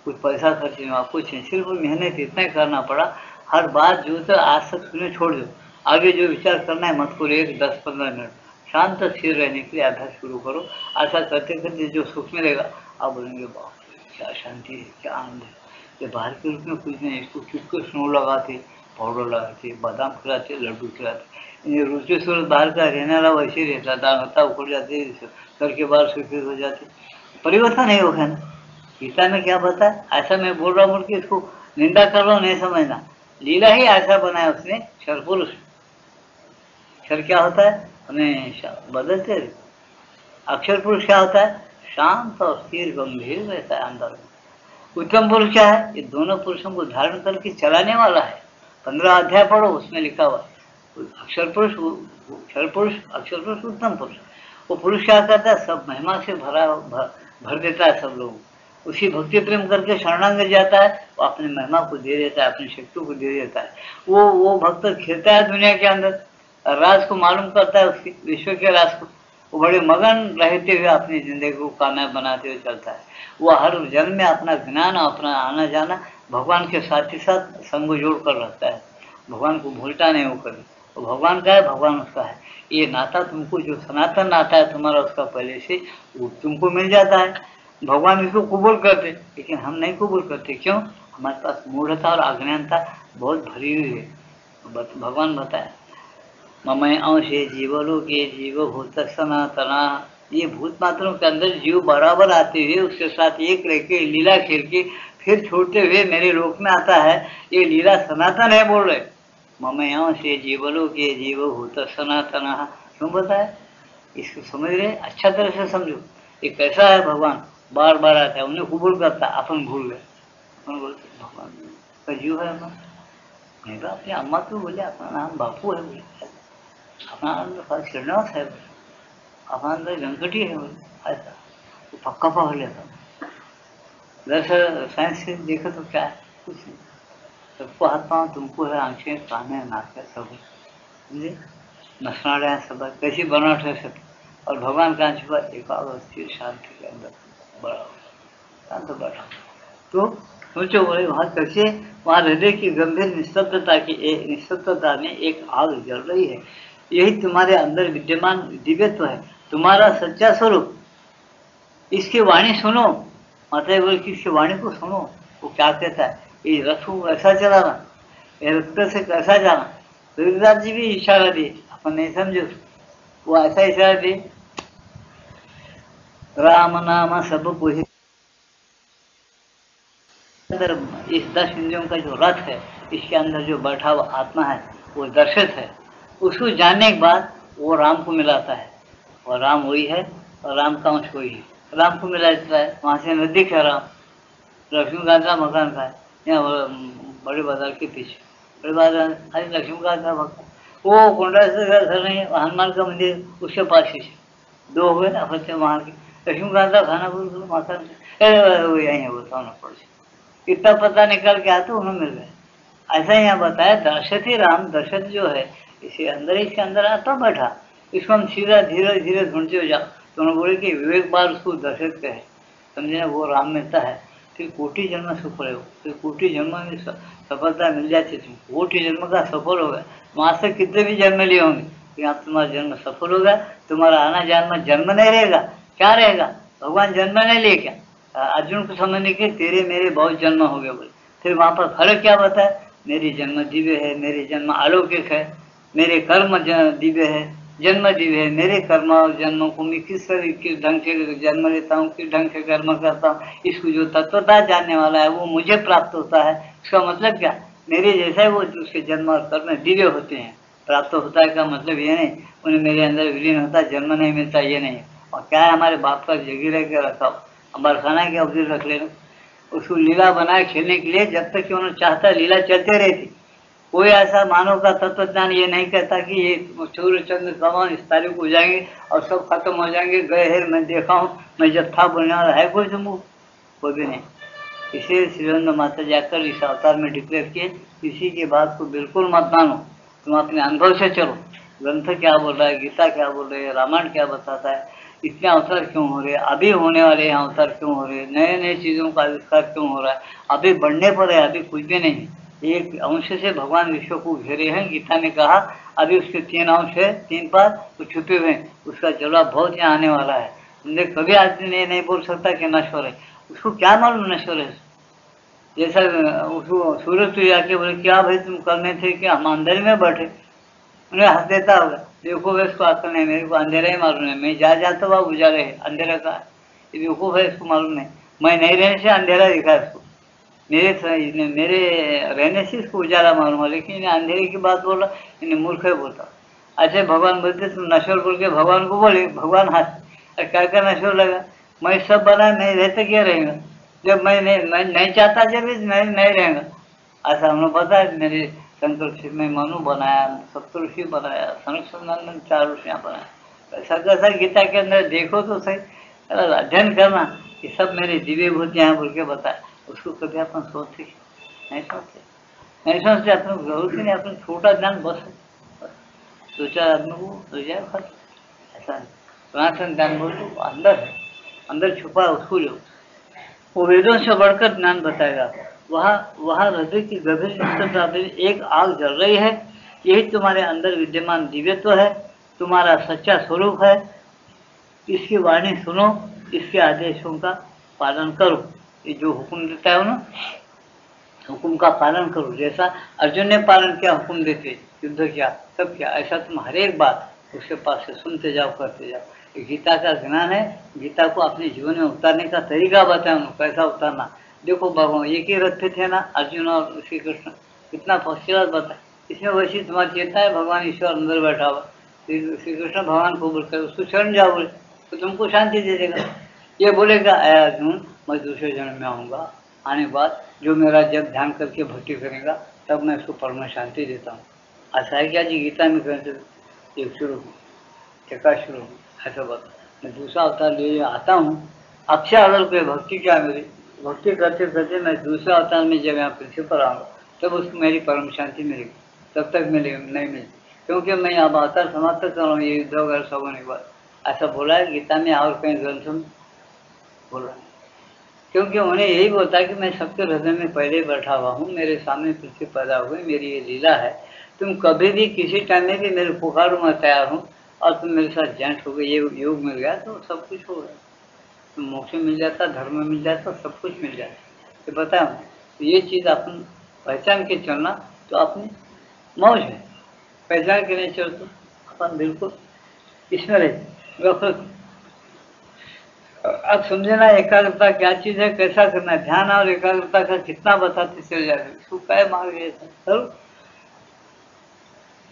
कुछ पैसा खर्च नहीं हुआ, कुछ नहीं, सिर्फ मेहनत इतना ही करना पड़ा। हर बात जो तो आज तक सुने छोड़ दो, आगे जो विचार करना है मत करो, 1 10 15 मिनट शांत स्थिर रहने के लिए अभ्यास शुरू करो। ऐसा करते करते जो सुख मिलेगा आप बोलेंगे बाप क्या शांति है, क्या आनंद है। ये बाहर के रूप में कुछ नहीं, इसको चुपके स्नो लगाते, पाउडर लगाते, बादाम खिलाते, लड्डू खिलाते। ये रुचि सूरत बाहर का रहने वाला वैसे ही रहता, दांता उखड़ जाते, घर के बाहर स्वीकृत हो जाते, परिवर्तन नहीं होगा ना। गीता में क्या बता, ऐसा मैं बोल रहा हूँ कि इसको निंदा कर रहा हूँ नहीं समझना, लीला ही ऐसा बनाया उसने, क्षर पुरुष। क्षर क्या होता है, हमेशा बदलते रहते। अक्षर पुरुष क्या होता है, शांत और स्थिर गंभीर रहता है अंदर में। उत्तम पुरुष क्या है, ये दोनों पुरुषों को धारण करके चलाने वाला है। 15 अध्याय पढ़ो, उसमें लिखा हुआ अक्षर पुरुष, क्षर पुरुष, अक्षर पुरुष, उत्तम पुरुष। वो पुरुष क्या करता है, सब महिमा से भर देता है सब लोगों, उसी भक्ति प्रेम करके शरणागत जाता है, वो अपनी महिमा को दे देता है, अपनी शक्ति को दे देता है। वो भक्त खेलता है दुनिया के अंदर, राज को मालूम करता है, उसकी विश्व के राज को, वो बड़े मगन रहते हुए अपनी जिंदगी को कामयाब बनाते हुए चलता है। वो हर जन्म में अपना ज्ञान, अपना आना जाना भगवान के साथ ही साथ संग जोड़ कर रखता है, भगवान को भूलता नहीं वो कभी। तो भगवान का है, भगवान उसका है, ये नाता तुमको जो सनातन नाता है तुम्हारा उसका पहले से वो तुमको मिल जाता है। भगवान इसको कबूल करते, लेकिन हम नहीं कबूल करते, क्यों, हमारे पास मूढ़ता और अज्ञानता बहुत भरी हुई है। भगवान बताए, ममय अंशे जीवलोके जीवभूत सनातना, ये भूत मात्रों के अंदर जीव बराबर आते हुए उसके साथ एक रह के लीला खेल के फिर छोड़ते हुए मेरे लोक में आता है, ये लीला सनातन है बोल रहे। ममय अंशे जीवलोके जीवभूत सनातना, क्यों बताए, इसको समझ रहे, अच्छा तरह से समझो। ये कैसा है, भगवान बार बार आता है, उन्हें कबूल करता, अपन भूल गए, अपन बोलते भगवान का जीव है अपना, नहीं तो अपनी अम्मा तो बोले अपना नाम बापू है बोले, अपना अंदर श्रीनिवास है, अपना अंदर वेंकटी है बोले, ऐसा तो पक्का पकड़ लेता। दरअसल साइंस से देखो तो क्या है, कुछ नहीं, सबको हाथ पाँव तुमको है, आंखें कान है नाक है सब है, समझे? नसनाड़ियाँ सब कैसी बनावट है सब, और भगवान कहाँ छुपा? एकाग्र स्थिर शांति के अंदर बड़ा शांत बैठा। तो सोचो बोले वहाँ कैसे, वहाँ हृदय की गंभीर निस्तब्धता की निस्तब्धता में एक आग जल रही है। यही तुम्हारे अंदर विद्यमान दिव्यत्व है, तुम्हारा सच्चा स्वरूप। इसकी वाणी सुनो। माता बोले कि इसकी वाणी को सुनो, वो क्या कहता है। ये रथ को ऐसा चलाना, ये रथ से कैसा जाना। रविदास जी भी इशारा दिए, अपन नहीं समझो, वो ऐसा इशारा दिए, राम नाम सब पुहि। अंदर इस 10 इंद्रियों का जो रथ है, इसके अंदर जो बैठा हुआ आत्मा है, वो दर्शित है। उसको जानने के बाद वो राम को मिलाता है, और राम वही है, और राम का अंश वही है। राम को मिला देता है, वहाँ से नजदीक है राम। लक्ष्मीकांत का मकान का है यहाँ बड़े बाजार के पीछे। बड़े बाजार अरे लक्ष्मीकांत का मकान, वो कोंडा से घर नहीं है, हनुमान का मंदिर उसके पास ही। 2 हो गए ना फतेह वहाँ के। लक्ष्मीकांत का खाना बोल मकान वो यहीं है, वो सामने पड़ोसी। इतना पता निकल के आते उन्हें मिल गए। ऐसा यहाँ बताया, दर्शत ही राम, दर्शत जो है इसे अंदर, इसके अंदर आता बैठा। इसको हम सीधा धीरे धीरे ढूंढते हो जाओ, तो उन्होंने बोले कि विवेक बार उसको दर्शत कहे, समझे ना, वो राम मिलता है। फिर कोटि जन्म सफल हो, फिर कोटि जन्म में सफलता मिल जाती थी, कोटि जन्म का सफल हो गया। वहां से कितने भी जन्म लिए होंगे, यहाँ तुम्हारा जन्म सफल हो गया, तुम्हारा आना जाना जन्म नहीं रहेगा, क्या रहेगा? भगवान जन्म नहीं लिए क्या? अर्जुन को समझने के तेरे मेरे बहुत जन्म हो गए बोले। फिर वहां पर फर्क क्या बताया? मेरी जन्म दिव्य है, मेरे जन्म अलौकिक है, मेरे कर्म दिव्य है, जन्म दिव्य है। मेरे कर्म और जन्मों को मैं किस ढंग से जन्म लेता हूँ, किस ढंग से कर्म करता हूँ, इसको जो तत्वता जानने वाला है वो मुझे प्राप्त होता है। इसका मतलब क्या? मेरे जैसा है वो, उसके जन्म और कर्म दिव्य होते हैं। प्राप्त होता है का मतलब ये नहीं उन्हें मेरे अंदर विलीन होता, जन्म नहीं मिलता, ये नहीं। और क्या है, हमारे बाप का जगीरे के रखा बरखाना के अवधि रख लेना, उसको लीला बनाए खेलने के लिए, जब तक कि उन्होंने चाहता लीला चलते रहती। कोई ऐसा मानव का तत्वज्ञान ये नहीं कहता कि ये सूर्य चंद्र समान इस तारीख को हो जाएंगे और सब खत्म हो जाएंगे, गए हैं, मैं देखा हूँ, मैं जब था बोलने वाला है कोई समूह? कोई भी नहीं। इसे श्रीरंग माता जाकर इस अवतार में डिक्लेयर किए, किसी की बात को बिल्कुल मत मानो, तुम अपने अनुभव से चलो। ग्रंथ क्या बोल रहा है, गीता क्या बोल रही है, रामायण क्या बताता है, इतने अवसर क्यों हो रहे हैं, अभी होने वाले हैं अवसर क्यों हो रहे हैं, नए नए चीज़ों का आविष्कार क्यों हो रहा है, अभी बढ़ने पर है, अभी कुछ भी नहीं। एक अंश से भगवान विश्व को घेरे हैं, गीता ने कहा अभी उसके 3 अंश है, 3 पाद वो छुपे हुए हैं, उसका जवाब बहुत यहाँ आने वाला है। कभी आदमी नहीं बोल सकता कि नश्वर है, उसको क्या मालूम नश्वर है। जैसा उसको सूरज तो जाके बोले क्या भाई तुम करने थे कि हम अंधेरे में बैठे, उन्हें हंस देता होगा, देखो भाई इसको अकल नहीं, मेरे को अंधेरा ही मालूम है, मैं जा जाता हुआ उजाले है, अंधेरा का ये देखो भाई इसको मालूम नहीं, मैं नहीं रहने से अंधेरा दिखा इसको, मेरे रहने से इसको उजाला मालूम है, लेकिन इन्हें अंधेरे की बात बोल रहा, इन्हें मूर्ख है बोलता। अच्छा भगवान बोलते तुम नश्वर बोल के भगवान को बोले, भगवान हंस, अरे क्या क्या नश्वर लगा, मैं सब बना नहीं रहता क्या रहेगा, जब मैं नहीं चाहता जब नहीं रहेगा। ऐसा हमने पता है, मेरे शंकर में मनु बनाया, सप्तऋषि बनाया, सनक सनंदन 4 ऋषियाँ बनाया। ऐसा कैसा गीता के अंदर देखो तो सही, अध्ययन करना, ये सब मेरे दिव्य भूतियाँ बोल के बताया। उसको कभी अपन सोचते नहीं, सोचते अपन जरूर नहीं, अपन छोटा ज्ञान बस 2-4 आदमी को हो जाए खर्च, ऐसा नहीं। सनातन ज्ञान बोल तो अंदर है, अंदर छुपा है, उसको लो, वो वेदों से बढ़कर ज्ञान बताएगा। वहाँ वहाँ हृदय की गंभीर निष्ठता में एक आग जल रही है, यही तुम्हारे अंदर विद्यमान दिव्यत्व है, तुम्हारा सच्चा स्वरूप है। इसकी वाणी सुनो, इसके आदेशों का पालन करो। ये जो हुक्म देता है ना, हुक्म का पालन करो। जैसा अर्जुन ने पालन किया, हुक्म देते, युद्ध किया, सब किया, ऐसा तुम हर एक बात उसके पास से सुनते जाओ, करते जाओ। गीता का ज्ञान है, गीता को अपने जीवन में उतारने का तरीका बताया उन्होंने, कैसा उतारना। देखो भगवान एक ही रथ पे थे ना, अर्जुन और श्री कृष्ण, कितना फौसियात बताया। इसमें वैसी तुम्हारी चेता है, भगवान ईश्वर अंदर बैठा हुआ, श्री कृष्ण भगवान को बोलकर उसको शरण जाओ बोले तो तुमको शांति दे देगा। ये बोलेगा अर्जुन मैं दूसरे जन्म में आऊँगा, आने के बाद जो मेरा जब ध्यान करके भक्ति करेगा तब मैं उसको परम शांति देता हूँ। ऐसा है क्या जी गीता में कहते एक शुरू टीका शुरू ऐसा बता, मैं दूसरा अवतार ले आता हूँ, अक्षय अगर पे भक्ति क्या मेरी भक्ति करते करते मैं दूसरा अवतार में जब यहाँ पृथ्वी पर आऊँगा तब उसको मेरी परम शांति मिलेगी, तब तक मिलेगी नहीं मिलेगी। क्योंकि मैं अब अवतार समाप्त कर रहा हूँ, ये युद्ध वगैरह सब होने के बाद, ऐसा बोला है गीता में और कई ग्रंथों में बोला है। क्योंकि उन्हें यही बोलता है कि मैं सबके हृदय में पहले बैठा हुआ हूँ, मेरे सामने पृथ्वी पैदा हुई, मेरी ये लीला है। तुम कभी भी किसी टाइम में भी मेरे पुकारो मैं तैयार हूँ, और तुम मेरे साथ जॉइंट हो गए, ये योग मिल गया तो सब कुछ हो गया, तो मोक्ष मिल जाता, धर्म मिल जाता, सब कुछ मिल जाता। तो बताओ, तो ये चीज़ अपन पहचान के चलना तो अपनी मौज है। पहचान के नहीं चलते अपन बिल्कुल इसमें रहे। अब समझे ना एकाग्रता क्या चीज है, कैसा करना है, ध्यान और एकाग्रता का कितना बताते चले जा रहे, इसको क्या मांग रहे हैं।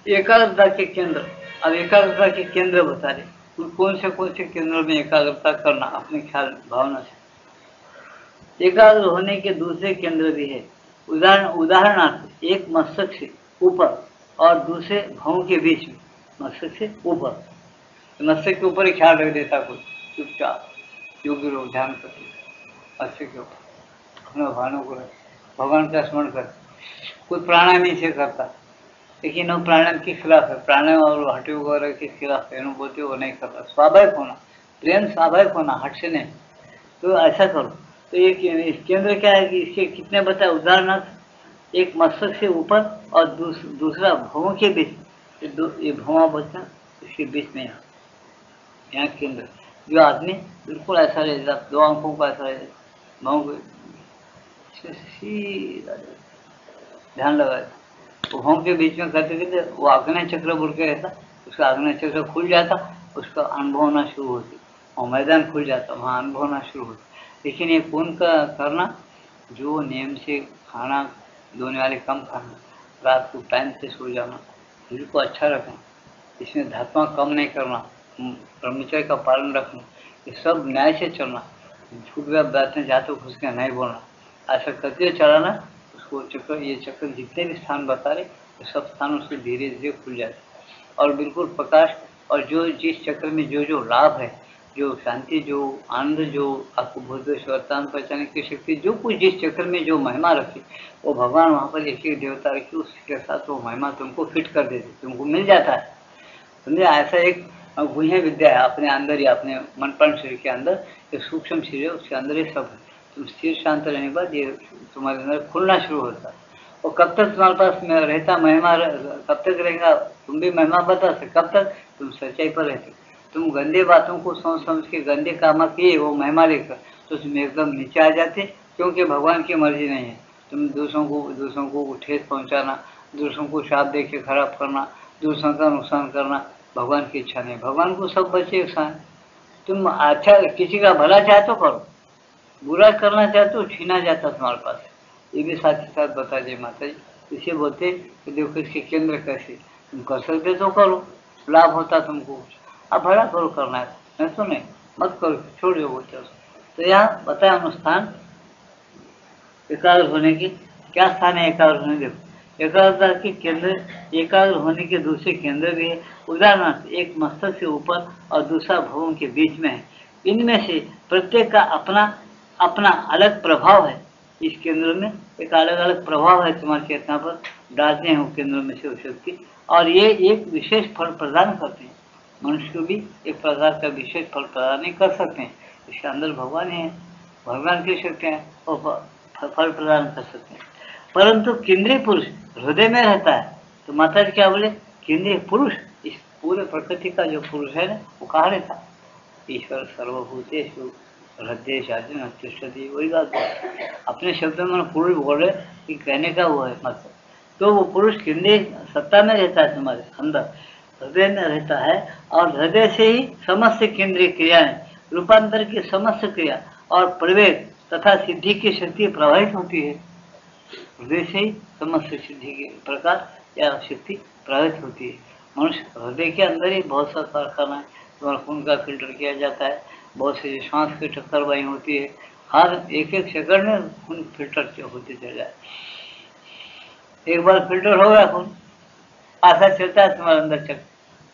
एकाग्रता के केंद्र, अब एकाग्रता के केंद्र बता रहे, कौन से केंद्र में एकाग्रता करना अपने ख्याल भावना से। एकाग्र होने के दूसरे केंद्र भी है। उदाहरणार्थ एक मस्तक से ऊपर और दूसरे भावों के बीच में, मस्तक से ऊपर, मस्तक के ऊपर ही ख्याल रख देता कोई चुपचाप, योगी लोग ध्यान करते मस्तक के ऊपर अपने भावनों को भगवान का स्मरण कर, कोई प्राणायाम ही से करता, लेकिन वो प्राणायाम के खिलाफ है, प्राणायाम और हट योग वगैरह के खिलाफ है, अनुभूति वो नहीं करता। स्वाभाविक होना, प्रेम स्वाभाविक होना, हट से नहीं, तो ऐसा करो। तो ये केंद्र क्या है कि इसके कितने बताए, उदाहरणार्थ एक मस्तक से ऊपर और दूसरा भवों के बीच, ये भवा बचना इसके बीच में यहाँ केंद्र, जो आदमी बिल्कुल ऐसा रहेगा, दो आंखों का ऐसा रहेगा, भावों को सीधा ध्यान लगाए, वो भावों के बीच में करते करते वो आग्नेय चक्र बोल के रहता, उसका आग्नेय चक्र खुल जाता, उसका अनुभव होना शुरू होती, और मैदान खुल जाता, वहाँ अनुभव होना शुरू होता। लेकिन ये कौन का करना, जो नियम से खाना धोने वाले कम खाना, रात को टाइम से सो जाना, शरीर को अच्छा रखना, इसमें धात्मा कम नहीं करना, ब्रह्मचर्य का पालन रखना, ये सब न्याय से चलना, झूठ बातें जाते घुस के नहीं बोलना, ऐसा करते चलाना, उसको चक्कर, ये चक्कर जितने भी स्थान बता रहे, तो सब स्थान उसके धीरे धीरे खुल जाते और बिल्कुल प्रकाश, और जो जिस चक्कर में जो जो लाभ है, जो शांति, जो आनंद, जो आपको भूत वर्तमान पहचाने की शक्ति, जो कुछ जिस चक्र में जो महिमा रखी, वो भगवान वहाँ पर एक एक देवता रखी, उसके साथ वो महिमा तुमको फिट कर देते, तुमको मिल जाता है। समझे, ऐसा एक गुह्य विद्या है अपने अंदर ही, अपने मन प्राण शरीर के अंदर एक सूक्ष्म शरीर है, उसके अंदर ये सब है। तुम स्थिर शांत रहने के बाद ये तुम्हारे अंदर खुलना शुरू होता है। और कब तक तुम्हारे पास में रहता महिमा, कब तक रहेगा, तुम भी महिमा बता सकते, कब तक तुम सच्चाई पर रहते। तुम गंदे बातों को सोच समझ के गंदे काम किए, वो महिमा लेकर, तो तुम एकदम नीचे आ जाते, क्योंकि भगवान की मर्जी नहीं है। तुम दूसरों को ठेस पहुंचाना, दूसरों को शाप दे के खराब करना, दूसरों का नुकसान करना भगवान की इच्छा नहीं। भगवान को सब बच्चे एक साथ, तुम अच्छा किसी का भला चाहते हो करो, बुरा करना चाहते हो छीना जाता तुम्हारे पास, ये भी साथ ही साथ बता दे माता जी। इसे बोलते कि देखो इसके केंद्र कैसे, तुम कर सकते तो करो, लाभ होता तुमको, अब भला करो, करना है नहीं तो नहीं, मत करो, छोड़ दो बोलते। तो यहाँ बताया अनुष्ठान एकाग्र होने की, क्या स्थान है एकाग्र होने, देखो एकाग्रता के केंद्र, एकाग्र होने के दूसरे केंद्र भी है। उदाहरणार्थ एक मस्तक से ऊपर और दूसरा भवों के बीच में है। इनमें से प्रत्येक का अपना अपना अलग प्रभाव है। इस केंद्र में एक अलग अलग प्रभाव है तुम्हारी चेतना पर, डालते हैं वो केंद्र में से वो शक्ति, और ये एक विशेष फल प्रदान करते हैं। मनुष्य को भी एक प्रकार का विशेष फल प्रदान नहीं कर सकते हैं, इसके अंदर भगवान है, भगवान की शक्ति है, और फल प्रदान कर सकते हैं। परंतु केंद्रीय पुरुष हृदय में रहता है। तो माता जी क्या बोले, केंद्रीय पुरुष, इस पूरे प्रकृति का जो पुरुष है ना, वो कहाँ रहता, ईश्वर सर्वभूतेषु हृदयेषु तिष्ठति, वही बात है। अपने शब्द में पुरुष बोल रहे कि कहने का वो है मतलब, तो वो पुरुष केंद्रीय सत्ता में रहता है, तुम्हारे अंदर हृदय में रहता है, और हृदय से ही समस्त केंद्रीय क्रियाएं, रूपांतर की समस्त क्रिया और प्रवेश तथा सिद्धि की शक्ति प्रभावित होती है। हृदय से ही समस्त सिद्धि के प्रकार या शक्ति प्रभावित होती है। मनुष्य हृदय के अंदर ही बहुत सा कारखाना है, तुम्हारा खून का फिल्टर किया जाता है, बहुत से श्वास की टक्कर वहीं होती है, हर एक एक सेकंड में खून फिल्टर होते चले जाए। एक बार फिल्टर हो गया खून, ऐसा चलता है तुम्हारे अंदर चल।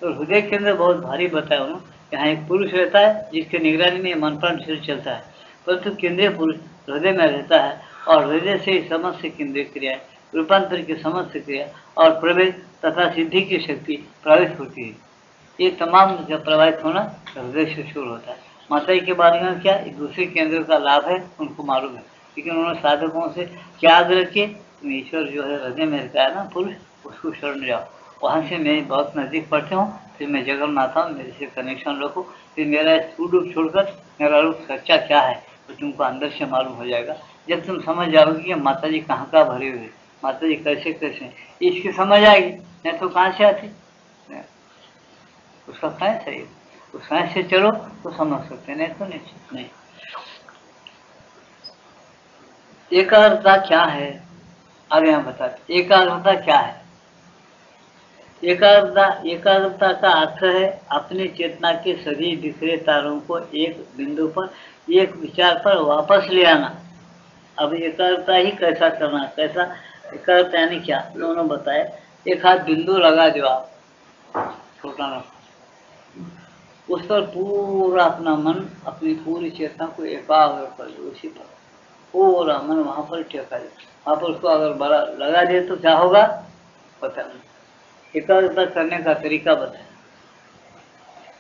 तो हृदय के अंदर बहुत भारी बताया हूँ, यहाँ एक पुरुष रहता है जिसके निगरानी में मन प्राण शरीर चलता है, परंतु केंद्रीय पुरुष हृदय में रहता है, और हृदय से ही समस्त केंद्रीय क्रियाएं रूपांतर की समस्त क्रिया और प्रवेश तथा सिद्धि की शक्ति प्रवेश होती है। ये तमाम जब प्रवाहित होना हृदय से शुरू होता है। माता जी के बारे में क्या दूसरे केंद्र का लाभ है उनको मालूम है, लेकिन उन्होंने साधकों से क्या आग्रह किए, तुम ईश्वर जो है हृदय में रहता है ना पुरुष, उसको शरण जाओ। वहाँ से मैं बहुत नज़दीक पढ़ते हूँ, फिर मैं जगन्नाथ हूँ, मेरे से कनेक्शन रखो, फिर मेरा स्थूल रूप छोड़कर मेरा रूप सच्चा क्या है तो तुमको अंदर से मालूम हो जाएगा। जब तुम समझ जाओगे कि माता जी कहाँ कहाँ भरे हुए, माता जी कैसे कैसे, इसकी समझ आएगी, नहीं तो कहाँ से आती। उसका साइंस है, उस साइंस से चलो तो समझ सकते, नहीं तो निश्चित नहीं। एकाग्रता क्या है, आगे हम बताते। एकाग्रता क्या है? एकाग्रता का अर्थ है अपनी चेतना के सभी बिखरे तारों को एक बिंदु पर, एक विचार पर वापस ले आना। अब एकाग्रता ही कैसा करना, कैसा एकाग्रता यानी क्या, दोनों बताए। एक हाथ बिंदु लगा दो आप, छोटा ना, उस पर पूरा अपना मन, अपनी पूरी चेतना को एकाग्र कर दो, उसी पर पूरा मन वहां पर टेका दे। वहां पर उसको अगर बड़ा लगा दे तो क्या होगा पता नहीं। एकाग्रता करने का तरीका बताए।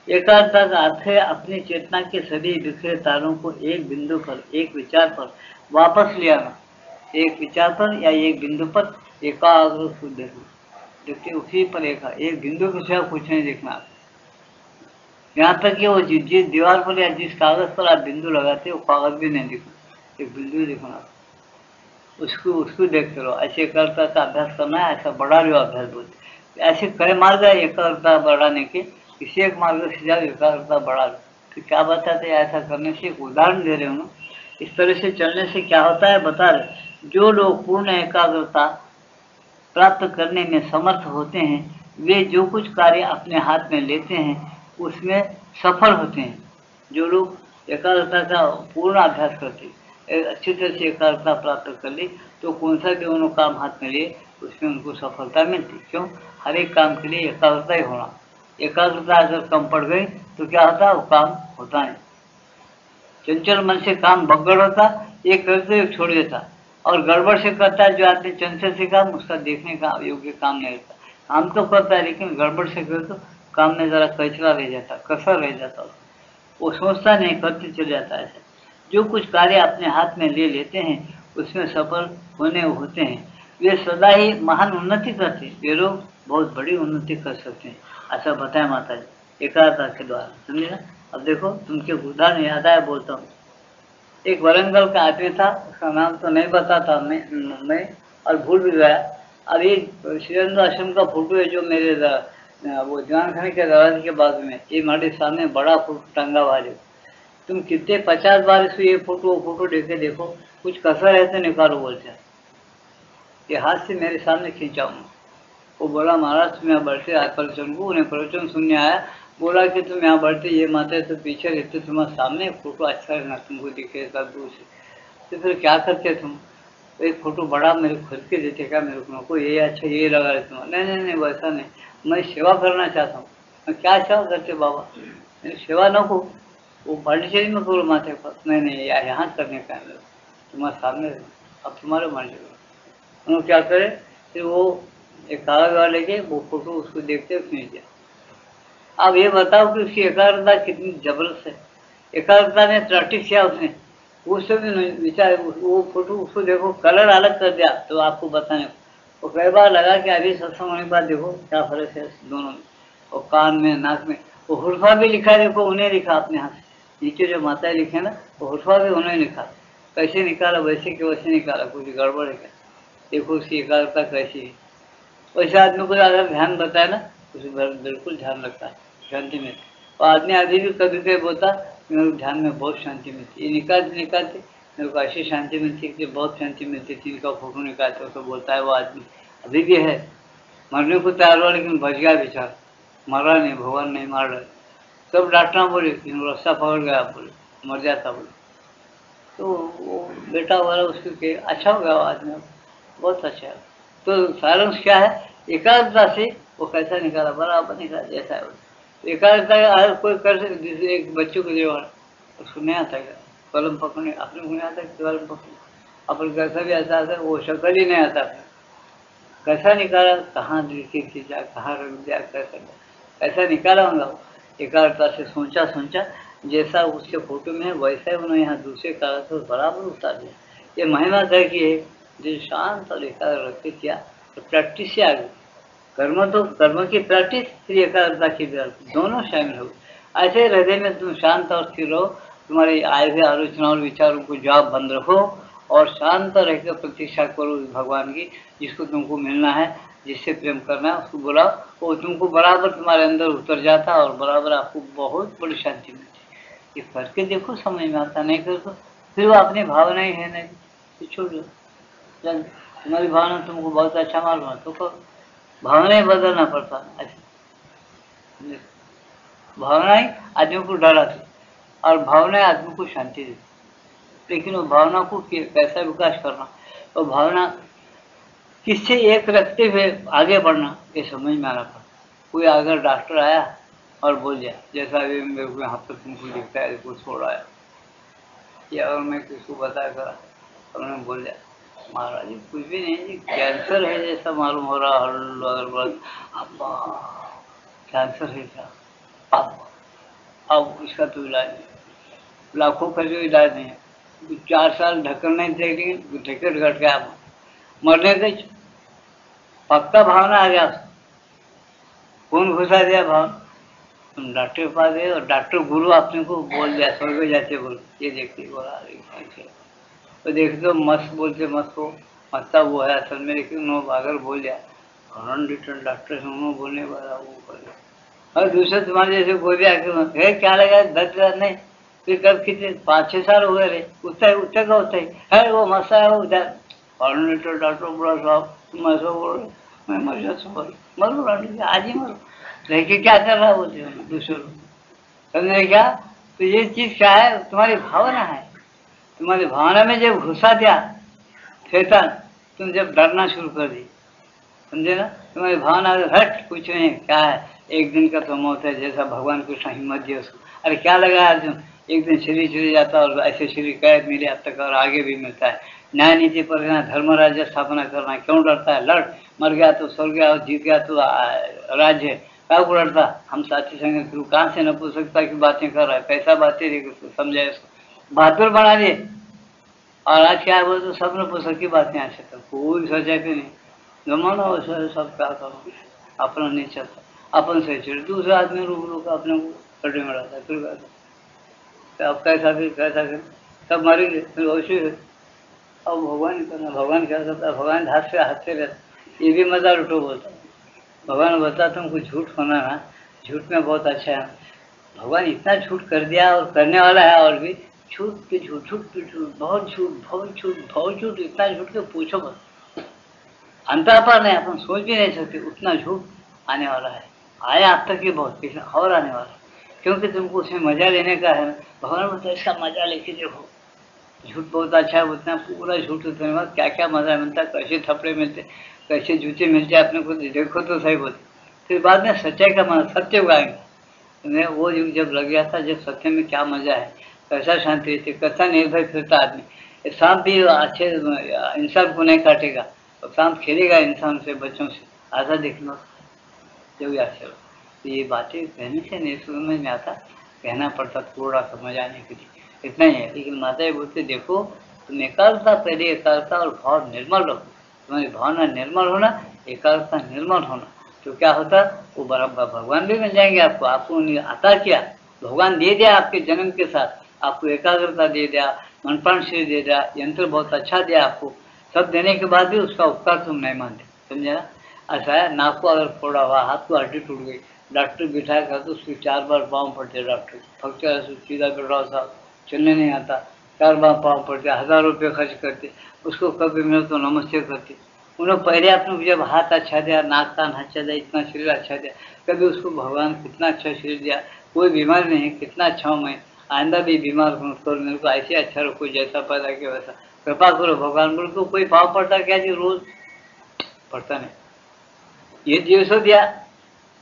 एकाग्रता का अर्थ है अपनी चेतना के सभी बिखरे तारों को एक बिंदु पर, एक विचार पर वापस ले आना। एक विचार पर या एक बिंदु पर एकाग्र शुद्ध देखिए, उसी पर एक बिंदु के सिवा कुछ नहीं देखना। यहाँ तक कि वो जिस दीवार पर या जिस कागज पर आप बिंदु लगाते हो वो कागज भी नहीं दिखना, एक बिंदु दिखना, उसको उसको देखते रहो। ऐसे एकाग्रता का अभ्यास करना है, ऐसा बढ़ा रहे हो अभ्यास बोलते। ऐसे कई मार्ग है एकाग्रता बढ़ाने के, किसी एक मार्ग से जाओ एकाग्रता बढ़ा लो। तो क्या बताते हैं, ऐसा करने से एक उदाहरण दे रहे हो ना, इस तरह से चलने से क्या होता है बता रहे। जो लोग पूर्ण एकाग्रता प्राप्त करने में समर्थ होते हैं वे जो कुछ कार्य अपने हाथ में लेते हैं उसमें सफल होते हैं। जो लोग एकाग्रता का पूर्ण अभ्यास करते हैं, अच्छी तरह से एकाग्रता प्राप्त कर ली तो कौन सा भी उन्होंने काम हाथ में लिए उसमें उनको सफलता मिलती। क्यों? हर एक काम के लिए एकाग्रता ही होना। एकाग्रता अगर कम पड़ गई तो क्या होता, वो काम होता नहीं। चंचल मन से काम बगड़ होता, एक करते एक छोड़ देता, और गड़बड़ से करता है जो आदमी चंचल से काम, उसका देखने का योग्य काम नहीं रहता। काम तो करता है लेकिन गड़बड़ से करे तो काम में जरा कचरा रह जाता, कसर रह जाता, वो सोचता नहीं, करते चले जाता है। जो कुछ कार्य अपने हाथ में ले लेते हैं उसमें सफल होने होते हैं वे सदा ही महान उन्नति करते हैं। वे लोग बहुत बड़ी उन्नति कर सकते हैं, ऐसा बताया माता जी एकाग्रता के द्वारा, समझे ना। अब देखो तुमके उदाहरण याद आया बोलता हूँ। एक वरंगल का आदमी था, उसका नाम तो नहीं बताता मैं और भूल भी गया। अभी श्रीरंग आश्रम का फोटो है जो मेरे वो दीवान खाने के दरवाजे के बाजू में, ये हमारे सामने बड़ा फोटो टंगा हुआ है। तुम कितने 50 बार इसको ये फोटो देखे देखो, कुछ कसर है तो निकालो बोलते हैं। ये हाथ से मेरे सामने खींचा हूँ। वो बोला महाराज तुम यहाँ बढ़ते आए प्रवचन को, उन्हें प्रवचन सुनने आया, बोला कि तुम यहाँ बढ़ते ये माता तो पीछे रहते, तुम्हारे सामने फोटो अच्छा है ना, तुमको दिखे सब दूर से, तो फिर क्या करते तुम? तो एक फोटो बड़ा मेरे खुद के देते क्या मेरे को ये अच्छा ये लगा रहे तुम? नहीं वैसा नहीं, मैं सेवा करना चाहता हूँ। मैं क्या सेवा करते बाबा? सेवा न हो वो पांडिचेरी में करो माथे पर, नहीं यहाँ करने का है तुम्हारे सामने, अब तुम्हारे मर्जी। उन्होंने क्या करे, फिर वो एक कागज वाले के वो फोटो उसको देखते खींच दिया। अब ये बताओ कि उसकी एकाग्रता कितनी जबरदस्त है। एकाग्रता ने प्रैक्टिस किया उसने, उससे भी विचार, वो फोटो उसको देखो कलर अलग कर दिया तो आपको बताने वो कई बार लगा कि अभी सत्संग होने के बाद देखो क्या फर्क है दोनों में, और कान में नाक में। वो हुर्फा भी लिखा है, देखो उन्हें लिखा अपने हाथ से, नीचे जो माताएं लिखे ना वो हुर्फा भी उन्हें लिखा, कैसे निकाला वैसे के वैसे निकाला, कुछ गड़बड़ है क्या? देखो उसकी एकाग्रता कैसी है। वैसे आदमी को अगर ध्यान बताए ना उसे बिल्कुल ध्यान रखता है, शांति में। और आदमी अभी भी कभी कभी बोलता मेरे को ध्यान में बहुत शांति मिलती, ये निकालते मेरे को ऐसी शांति मिलती है कि बहुत शांति मिलती थी, इनका फोटो निकालते तो बोलता है वो आदमी अभी भी है, मरने को तैयार हुआ लेकिन बच गया बेचारा, मरा नहीं, भगवान नहीं मार रहे। सब डॉक्टर बोले रास्ता पकड़ गया, बोले मर जाता बोले। तो वो बेटा वाला उसके अच्छा हो गया, वो आदमी बहुत अच्छा है। तो सारांश क्या है, एकाग्रता से वो कैसा निकाला, बराबर निकाला जैसा है। एकाग्रता अगर कोई कर सकते, एक बच्चों को जो उसको नहीं आता है कलम पकड़ने, अपने को नहीं आता कलम पकड़ने, अपन कैसा भी आता है वो शक्ल ही नहीं आता है, कैसा निकाला, कहाँ दृष्टि खींचा, कहाँ रख दिया, कैसा निकाला होगा। एकाग्रता से सोचा सोचा, जैसा उसके फोटो में है वैसा ही उन्होंने यहाँ दूसरे कागज पर बराबर उतार दिया। ये महिमा है कि जो शांत और एकाग्र रख के किया तो प्रैक्टिस से आ गई। कर्म तो कर्म की प्रैक्टिस, फिर एकाग्रता की प्रैक्टिस, दोनों शामिल हो। ऐसे हृदय में तुम शांत और स्थिर रहो, तुम्हारी आय हुए आलोचना और विचारों को जवाब बंद रखो और शांत रहकर प्रतीक्षा करो भगवान की, जिसको तुमको मिलना है, जिससे प्रेम करना है उसको बुलाओ, वो तुमको बराबर तुम्हारे अंदर उतर जाता है और बराबर आपको बहुत बड़ी शांति मिलती है। ये करके देखो, समझ में आता, नहीं कर तो फिर वो अपनी भावना ही है नहीं तो छोड़ दो। जब तुम्हारी भावना तुमको बहुत अच्छा मालूम है तो करो, भावना ही बदलना पड़ता ऐसे। भावना ही आदमी को डराती और भावना आदमी को शांति देती, लेकिन वो भावना को कैसा विकास करना, वो भावना किससे एक रखते हुए आगे बढ़ना, ये समझ में आना पड़ता। कोई अगर डॉक्टर आया और बोल दिया, जैसा अभी मेरे को यहाँ पर तुमको दिखता है, कुछ छोड़ आया, या अगर मैं किसको बताया करा और उन्होंने बोल दिया महाराज जी कुछ भी नहीं जी, कैंसर है जैसा मालूम हो रहा, अब्बा कैंसर है क्या, अब इसका तो इलाज नहीं, लाखों का जो इलाज नहीं है, 4 साल ढक्कन नहीं देखेंगे, टिकट घट गया, मरने का पक्का भावना आ गया। कौन घुसा दिया भावना, तुम डॉक्टर के पास गए और डॉक्टर गुरु अपने को बोल दिया, स्वर्ग जाते बोल, ये देखते बोला तो देख दो मस्त बोलते मस्त हो, मस्ता वो है असल में, लेकिन उन्होंने अगर बोल दिया रिटर्न डॉक्टर से उन्होंने बोलने वाला वो कर, और दूसरे तुम्हारे जैसे बोल दिया कि क्या लगा 10 नहीं, फिर कब खींचे 5-6 साल हो गए रे, उतना का उतना ही है, वो मस्ता है वो उधर ऑर्डिनेटर डॉक्टर बोला साहब तुम ऐसा बोल रहे, मैं मर जाता मरो आज ही मरो, लेके क्या कर रहा बोलते हो दूसरे लोग, समझे क्या। तो ये चीज क्या है, तुम्हारी भावना है, तुम्हारी भावना में जब घुसा दिया शैतान, तुम जब डरना शुरू कर दी, समझे ना, तुम्हारी भावना हट कुछ नहीं क्या है, एक दिन का तो मौत है, जैसा भगवान कृष्ण हिम्मत दिया उसको, अरे क्या लगा अर्जुन, एक दिन शरीर चले जाता और ऐसे शरीर कैद मिले अब तक और आगे भी मिलता है, न्याय नीति पर रहना, धर्म राज्य स्थापना करना, क्यों डरता है, लड़, मर गया तो स्वर्ग गया, जीत गया तो राज्य, क्या को डरता, हम साथी संग गुरु कहाँ से न पूछ सकता कि बातें कर रहा है, पैसा बातें देखो समझाए उसको, बहादुर बना दिए, और आज क्या बोल तो सब न पुस्तक की बातें आ सकता, कोई सोचा कि नहीं, जमाना वैसा सब क्या करो, अपना नहीं चलता, अपन से चिड़, दूसरे आदमी रूप लोग अपने को कटे में रहता है, फिर कहता अब कैसा फिर सब मरेंगे फिर वैसे है। अब भगवान ही करना, भगवान क्या करता है, भगवान हंसते रहता, ये भी मजा लुटो बोलता है, भगवान बोलता तुमको झूठ होना ना, झूठ में बहुत अच्छा है, भगवान इतना झूठ कर दिया और करने वाला है, और भी झूठ के झूठ, झूठ पे झूठ, बहुत झूठ, बहुत झूठ, बहुत झूठ, इतना झूठ के पूछो मत, अंतरापार नहीं, अपन सोच भी नहीं सकते उतना झूठ आने वाला है, आया अब तक ही बहुत, लेकिन और आने वाला है, क्योंकि तुमको उसमें मजा लेने का है। भगवान बोलते इसका मजा लेके देखो, झूठ बहुत अच्छा है, उतना पूरा झूठ उतरने बाद क्या क्या मजा मिलता है, कैसे थपड़े मिलते, कैसे जूते मिलते हैं अपने को देखो तो सही बोलते, फिर बाद में सच्चाई का मजा, सत्य उगाएंगे, वो युग जब लग गया था, जब सत्य में क्या मजा है, कैसा शांति रहती, कैसा निर्भय फिरता आदमी, सांप भी अच्छे इंसान को नहीं काटेगा, तो सांप खेलेगा इंसान से, बच्चों से, ऐसा देखना जो याद चलो, तो ये बातें कहने से नहीं समझ में आता, कहना पड़ता थोड़ा समझ आने के लिए, इतना ही है। लेकिन माता जी बोलते देखो तुम एकाग्रता, पहले एकाग्रता और भाव निर्मल रखो, तुम्हारी भावना निर्मल होना, एकाग्रता निर्मल होना, तो क्या होता, वो बराबर भगवान भी मिल जाएंगे आपको, आपको आता क्या, भगवान दे दिया आपके जन्म के साथ, आपको एकाग्रता दे दिया, मन प्राण शरीर दे दिया, यंत्र बहुत अच्छा दिया आपको, सब देने के बाद भी उसका उपकार तुम नहीं मानते, समझे ना। ऐसा है, नाक को अगर फोड़ा हुआ, हाथ को हड्डी टूट गई, डॉक्टर बिठाया कर तो उसकी 4 बार पाँव पड़ते, डॉक्टर फक्चर सीधा कर रहा साहब, चलने नहीं आता, 4 बार पाँव पड़ते, 1000 रुपये खर्च करते, उसको कभी मिलो तो नमस्ते करते, उन्होंने पहले आपने जब हाथ अच्छा दिया, नाक कान अच्छा दिया, इतना शरीर अच्छा दिया, कभी उसको भगवान कितना अच्छा शरीर दिया, कोई बीमारी नहीं, कितना अच्छा हूँ मैं, आइंदा भी बीमार करो, मेरे को ऐसे अच्छा रखो जैसा पैदा किया वैसा, कृपा करो भगवान, बोल को कोई पाप पड़ता क्या जी, रोज पड़ता नहीं, ये दिवसों दिया,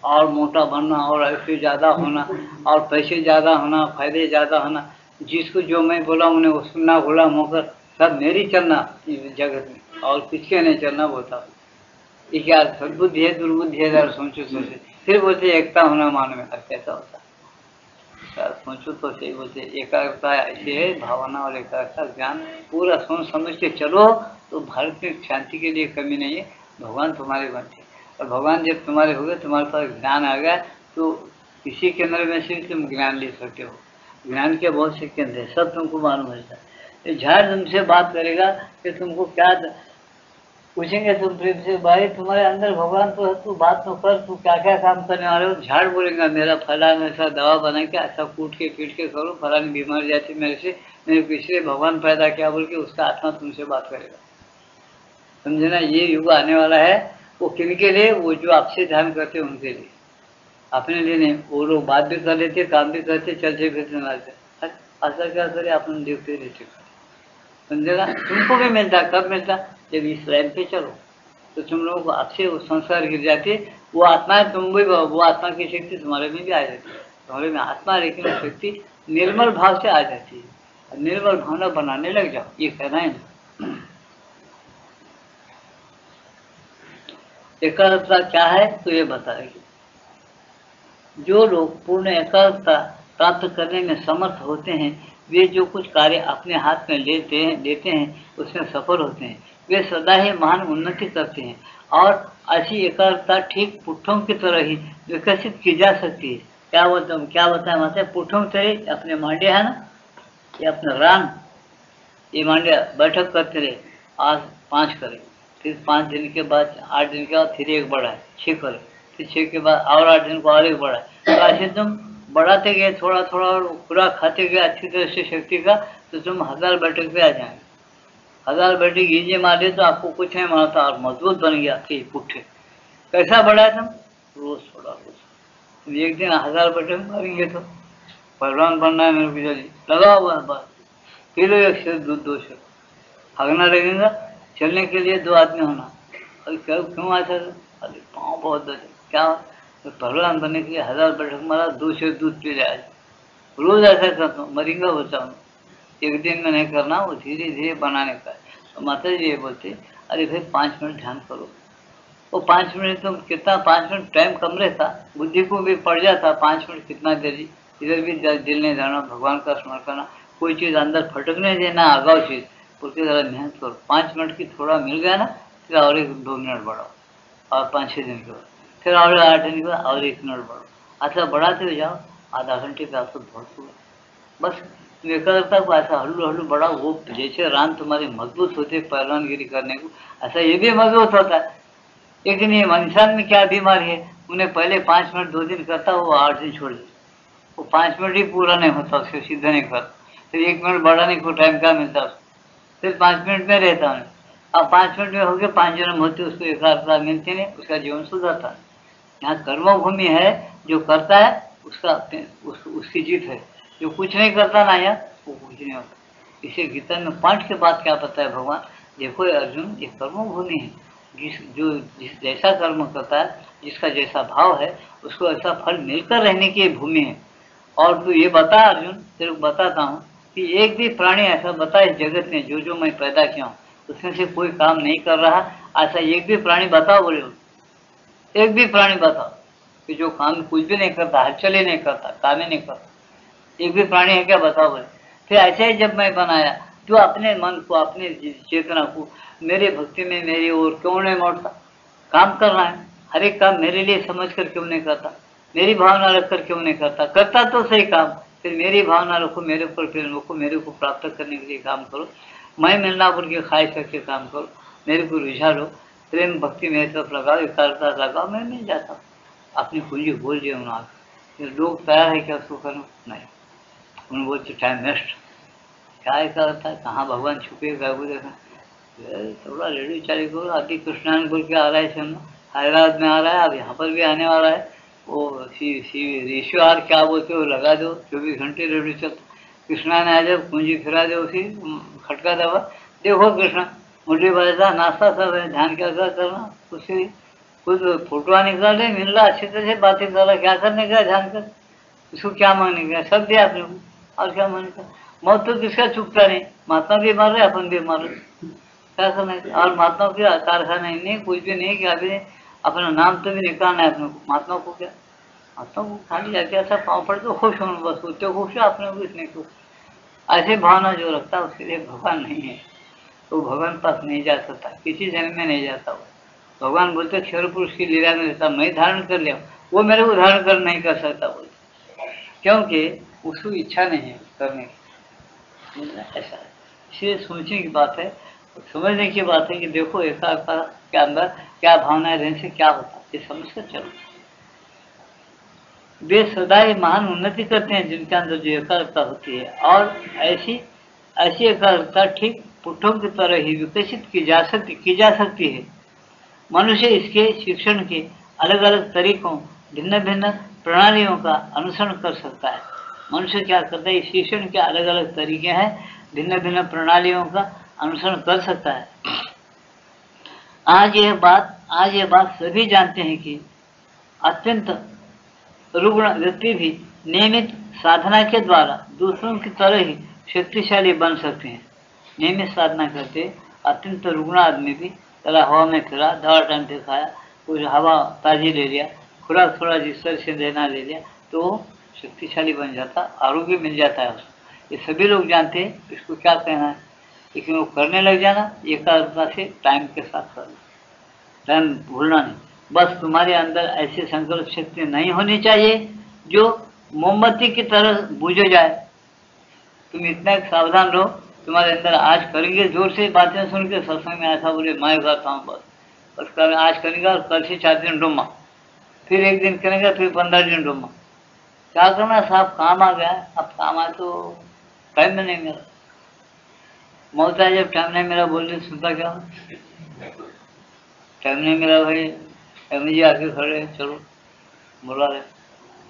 और मोटा बनना और ऐसे ज़्यादा होना और पैसे ज़्यादा होना, फायदे ज़्यादा होना, जिसको जो मैं बोला उन्हें वो सुनना, गुलाम होकर सब मेरी चलना इस जगत में, और किसके नहीं चलना बोलता, ये क्या सद्बुद्धि है दुर्बुद्धि है, जरा सोचो सोचे। फिर बोलते एकता होना मान में, अब कैसा होता है? सोचो तो सही। बोलते एकाग्रता ऐसी है, भावना और एकाग्रता ज्ञान पूरा सोच समझ के चलो तो भारत में शांति के लिए कमी नहीं है। भगवान तुम्हारे बनते, और भगवान जब तुम्हारे हो गए, तुम्हारे पास ज्ञान आ गया, तो किसी केंद्र में से तुम ज्ञान ले सकते हो। ज्ञान के बहुत से केंद्र है, सब तुमको मालूम है। ये झाड़ तुमसे बात करेगा कि तुमको क्या पूछेंगे, तुम प्रेम से, भाई तुम्हारे अंदर भगवान तो है, तू बात तो कर, तू क्या क्या काम करने वाले हो। झाड़ बोलेगा मेरा फलाना ऐसा दवा बना के ऐसा कूट के पीट के करो, फलानी बीमारी जाती मेरे से, मेरे को इसलिए भगवान पैदा किया बोल के उसका आत्मा तुमसे बात करेगा। समझे ना? ये युग आने वाला है। वो किनके लिए? वो जो आपसे ध्यान करते उनके लिए, अपने लिए नहीं। वो लोग बात भी कर लेते, काम भी करते, चलते फिरते मारते, ऐसा क्या करे, अपन देखते रहते। समझेगा? तुमको भी मिलता, कब मिलता? जब इस लाइन पे चलो तो तुम लोगों को आपसे वो संस्कार गिर जाते, वो आत्मा, तुम भी वो आत्मा की शक्ति तुम्हारे में भी आ जाती है। तुम्हारे में आत्मा, लेकिन वो शक्ति निर्मल भाव से आ जाती है। निर्मल भावना बनाने लग जाओ, ये कहना है ना। एकाग्रता क्या है तो ये बताएगी। जो लोग पूर्ण एकाग्रता प्राप्त करने में समर्थ होते हैं, वे जो कुछ कार्य अपने हाथ में लेते हैं उसमें सफल होते हैं। वे सदा ही महान उन्नति करते हैं, और ऐसी एकाग्रता ठीक पुट्ठों की तरह ही विकसित की जा सकती है। क्या बताया मतलब? पुट्ठों की तरह अपने मांडे है ना, ये अपना रान, ये मांडे बैठक करते रहे, आज 5 करे, फिर 5 दिन के बाद, 8 दिन के बाद फिर एक बढ़ा है, 6 करे, फिर 6 के बाद और 8 दिन को और एक बढ़ा है। तो ऐसे तुम बढ़ाते गए थोड़ा थोड़ा, और पूरा खाते गए अच्छी तरह से शक्ति का, तो तुम 1000 बैठक पे आ जाएंगे। 1000 बैठक कीजिए मारे तो आपको कुछ नहीं मारता, और मजबूत बन गया थे पुट्ठे। कैसा बढ़ा है? तुम रोज थोड़ा, रोज तुम एक दिन 1000 बैठक मारेंगे तो पहलवान बनना है मेरे को, जल्दी लगाओ बस। किलो 1 शेर दूध, 2 शेर भागना लगेगा। चलने के लिए 2 आदमी होना। अरे क्यों ऐसा? अरे पाँव बहुत दर्द, क्या? तो पहलवान बनने के लिए 1000 बैठक मारा, 2 शेर दूध पी जाए। रोज ऐसा करता हूँ, मरेंगा बचाऊँ। एक दिन में नहीं करना, वो धीरे धीरे बनाने का है। तो माता जी ये बोलते, अरे भाई 5 मिनट ध्यान करो। वो 5 मिनट तुम कितना, 5 मिनट टाइम कम रहता, बुद्धि को भी पड़ जाता। 5 मिनट कितना देरी, इधर भी दिल नहीं जाना, भगवान का स्मरण करना, कोई चीज़ अंदर फटकने देना, आगाव चीज़, उसकी ज़रा मेहनत करो। 5 मिनट की थोड़ा मिल गया ना, फिर और 1-2 मिनट बढ़ाओ, और 5-6 दिन के बाद फिर और 8 दिन के बाद और 1 मिनट बढ़ो। ऐसा बढ़ाते हुए जाओ, आधा घंटे का आपको बहुत हुआ। बस एकाग्रता को ऐसा हल्लू हल्लू बढ़ाओ। वो जैसे रान तुम्हारे मजबूत होते पहलवानगिरी करने को, ऐसा ये भी मजबूत होता है। लेकिन ये इंसान में क्या बीमारी है, उन्हें पहले 5 मिनट 2 दिन करता, वो 8 दिन छोड़ देता। वो 5 मिनट ही पूरा नहीं होता, उसके सीधा नहीं करता, फिर 1 मिनट बढ़ाने को टाइम क्या मिलता उसको, फिर 5 मिनट में रहता है। अब 5 मिनट में हो गए, 5 जन्म होते, उसको एकाग्रता मिलती नहीं, उसका जीवन सुधरता है। यहाँ कर्मभूमि है, जो करता है उसका उसकी जीत है। जो कुछ नहीं करता ना यार, वो कुछ नहीं होता। इसे गीता में पाठ के बाद क्या पता है भगवान? देखो अर्जुन, ये कर्मभूमि है। जिस जैसा कर्म करता है, जिसका जैसा भाव है, उसको ऐसा फल मिलकर रहने की भूमि है। और तू ये बता अर्जुन, तेरे को बताता हूँ कि एक भी प्राणी ऐसा बता इस जगत में, जो मैं पैदा किया हूँ उसमें से कोई काम नहीं कर रहा, ऐसा एक भी प्राणी बताओ। बोले एक भी प्राणी बताओ कि जो काम कुछ भी नहीं करता, हलचल ही नहीं करता, काम ही नहीं करता। एक भी प्राणी है क्या? बताओ बोले। फिर ऐसे ही जब मैं बनाया, तो अपने मन को, अपने चेतना को मेरे भक्ति में मेरी ओर क्यों नहीं मोड़ता? काम करना है, हर एक काम मेरे लिए समझ कर क्यों नहीं करता? मेरी भावना रखकर क्यों नहीं करता? करता तो सही काम, फिर मेरी भावना रखो, मेरे ऊपर प्रेम रखो, मेरे को प्राप्त करने के लिए काम करो। मैं मिलना बोल के खाई करके काम करो, मेरे को रिझा लो, प्रेम भक्ति मेरे तरफ लगाओ, एकाग्रता लगाओ, मैं मिल जाता हूँ। अपनी पूंजी बोल दिए उन्होंने। लोग तैयार है क्या उसको करना? नहीं, उन बोलते टाइम वेस्ट, क्या एकाग्रता है, कहाँ भगवान छुपे गए वो देखा। थोड़ा रेडियो चालू करो, अभी कृष्णान बोल के आ रहा है, सुनना हैदराबाद में आ रहा है, अब यहाँ पर भी आने वाला है। वो रेशियो आर क्या बोलते हो, लगा दो, 24 घंटे रेडियो चलता। कृष्णा ने आ जाओ, पूंजी फिरा दो, उसी खटका दबा, देखो कृष्णा मुरली बजाता, नाश्ता सब है, ध्यान क्या करना, कुछ फोटो निकाल रहे, मिल रहा, अच्छी तरह से बातें कर रहा, क्या करने का ध्यान कर, उसको क्या मांगने का, सब दिया आपने को, और क्या मांगने का। मौत तो किसका चुकता नहीं, महात्मा भी मार रहे, अपन भी मार रहे, क्या करना है? और महात्मा की कारखाना नहीं, कुछ भी नहीं कि अभी अपना नाम तो भी निकालना है अपने को। महात्मा को क्या, महात्मा को खाली जाके ऐसा पाँव पड़े तो खुश होना, बस उससे खुश है, अपने को इसने खुश। ऐसे भावना जो रखता है उसके लिए भगवान नहीं है, तो भगवान पास नहीं जा सकता, किसी जन्म में नहीं जाता वो। भगवान बोलते क्षर पुरुष की लीला में रहता, मैं धारण कर लिया, वो मेरे को धारण कर नहीं कर सकता बोलते, क्योंकि उसको इच्छा नहीं है करने की। ऐसा है, इसलिए सोचने की बात है, समझने की बात है कि देखो एकाग्रता के अंदर क्या भावनाएं रहने से क्या होता है, ये समझ कर चलो। वे सदा ही महान उन्नति करते हैं जिनके अंदर जो एकाग्रता होती है, और ऐसी ऐसी एकाग्रता ठीक पुट्ठों की तरह ही विकसित की जा सकती है। मनुष्य इसके शिक्षण के अलग अलग तरीकों, भिन्न भिन्न प्रणालियों का अनुसरण कर सकता है। मनुष्य क्या करता है, इस शिक्षण के अलग अलग तरीके हैं, भिन्न भिन्न प्रणालियों का अनुसरण कर सकता है। आज यह बात सभी जानते हैं कि अत्यंत रुग्ण व्यक्ति भी नियमित साधना के द्वारा दूसरों की तरह ही शक्तिशाली बन सकते हैं। नियमित साधना करते अत्यंत रुग्ण आदमी भी जरा हवा में फिरा, दवा टाइम पे खाया, कुछ हवा ताजी ले लिया, खुराक थोड़ा जिस तरह से देना ले लिया, तो शक्तिशाली बन जाता, आरोग्य मिल जाता है उसको। ये सभी लोग जानते हैं, इसको क्या कहना है, लेकिन वो करने लग जाना एकाग्रता से, टाइम के साथ करना, टाइम भूलना नहीं। बस तुम्हारे अंदर ऐसी संकल्प शक्ति नहीं होनी चाहिए जो मोमबत्ती की तरह बुझ जाए। तुम इतना सावधान रहो, तुम्हारे अंदर आज करेंगे, जोर से बातें सुन के सत्संग में ऐसा बोले मैं करता हूँ, बस कल आज करेंगे और कल से 4 दिन डुम्मा, फिर 1 दिन करेंगे, फिर 15 दिन डुम्मा। क्या करना साहब, काम आ गया, अब काम आए तो टाइम में नहीं मिला, मौत आए जब टाइम नहीं मिला, बोलने सुनता क्या, टाइम नहीं मिला भाई, एम जी आके खड़े, चलो बुला रहे,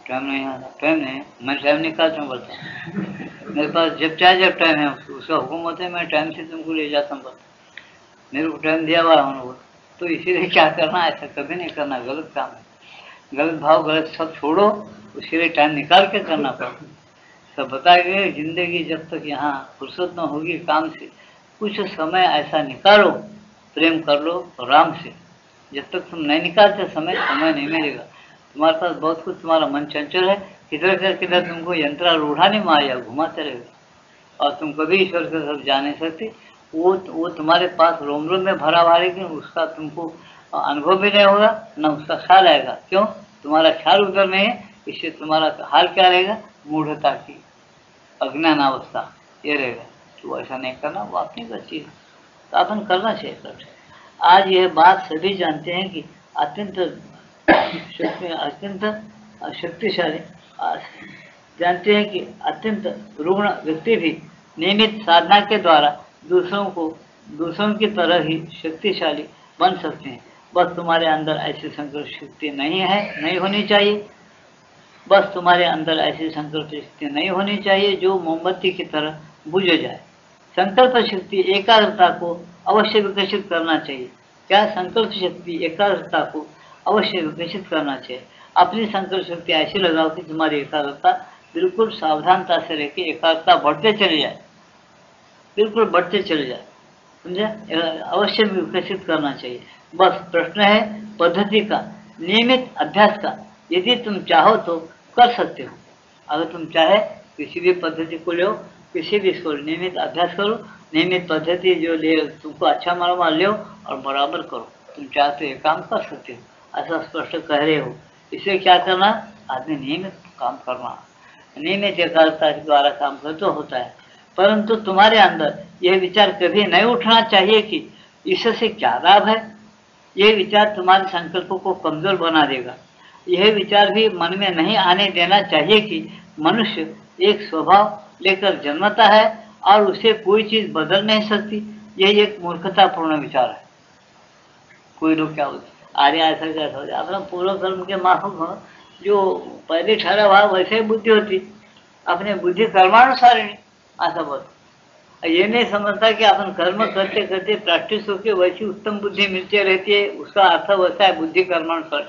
टाइम नहीं आता, टाइम नहीं, मैं टाइम निकालता हूँ, बोलता मेरे पास जब चाहे जब टाइम है, उसका हुक्म होता है, मैं टाइम से तुमको ले जाता हूँ, बोलता मेरे को टाइम दिया हुआ है उन्होंने। तो इसीलिए क्या करना, ऐसा कभी नहीं करना, गलत काम है, गलत भाव गलत सब छोड़ो, उसके लिए टाइम निकाल के करना पड़ता। सब बताए गए, जिंदगी जब तक यहाँ फुर्सत न होगी काम से, कुछ समय ऐसा निकालो, प्रेम कर लो राम से। जब तक तुम नहीं निकालते समय नहीं मिलेगा। तुम्हारे पास बहुत कुछ, तुम्हारा मन चंचल है, किधर से किधर तुमको यंत्रारूढ़ाने में आया घुमाते रहेगा, और तुम कभी ईश्वर के सब जा नहीं सकते। वो तुम्हारे पास रोम रोम में भरा हुआ, लेकिन उसका तुमको अनुभव भी नहीं होगा, न उसका ख्याल आएगा। क्यों, तुम्हारा ख्याल उधर नहीं है, इससे तुम्हारा हाल क्या रहेगा, मूढ़ता की अज्ञान अवस्था ये रहेगा। तो ऐसा नहीं करना, वो अपनी बच्ची है, तो अपन करना चाहिए सब। आज यह बात सभी जानते हैं कि अत्यंत शक्तिशाली, जानते हैं कि अत्यंत रुग्ण व्यक्ति भी नियमित साधना के द्वारा दूसरों की तरह ही शक्तिशाली बन सकते हैं। बस तुम्हारे अंदर ऐसी संकल्प शक्ति नहीं होनी चाहिए, बस तुम्हारे अंदर ऐसी संकल्प शक्ति नहीं होनी चाहिए जो मोमबत्ती की तरह बुझ जाए। संकल्प शक्ति एकाग्रता को अवश्य विकसित करना चाहिए। क्या, संकल्प शक्ति एकाग्रता को अवश्य विकसित करना चाहिए। अपनी संकल्प शक्ति ऐसी लगाओ कि तुम्हारी एकाग्रता बिल्कुल सावधानता से रह के एकाग्रता बढ़ते चले जाए, बिल्कुल बढ़ते चले जाए, समझे, अवश्य विकसित करना चाहिए। बस प्रश्न है पद्धति का, नियमित अभ्यास का। यदि तुम चाहो तो कर सकते हो, अगर तुम चाहे किसी भी पद्धति को लो, किसी भी इसको नियमित अभ्यास करो, नियमित पद्धति जो ले तुमको अच्छा मालूम लो और बराबर करो। तुम चाहते हो काम कर सकते हो, ऐसा स्पष्ट कह रहे हो। इसे क्या करना, आदमी नियमित काम करना, नियमित एकाग्रता के द्वारा काम कर तो होता है। परंतु तुम्हारे अंदर यह विचार कभी नहीं उठना चाहिए कि इससे क्या लाभ है। यह विचार तुम्हारे संकल्पों को कमजोर बना देगा। यह विचार भी मन में नहीं आने देना चाहिए कि मनुष्य एक स्वभाव लेकर जन्मता है और उसे कोई चीज बदल नहीं सकती। यह एक मूर्खतापूर्ण विचार है। कोई लोग क्या बोलते, अरे ऐसा कैसा हो जाए, अपना पूर्व कर्म के माफक जो पहले ठहरा हुआ वैसे ही बुद्धि होती, अपने बुद्धि कर्मानुसारिणी, ऐसा बोलते। ये नहीं समझता कि अपन कर्म करते करते प्रैक्टिस होकर वैसी उत्तम बुद्धि मिलती रहती है। उसका अर्थ वैसा है बुद्धि कर्मानुसार,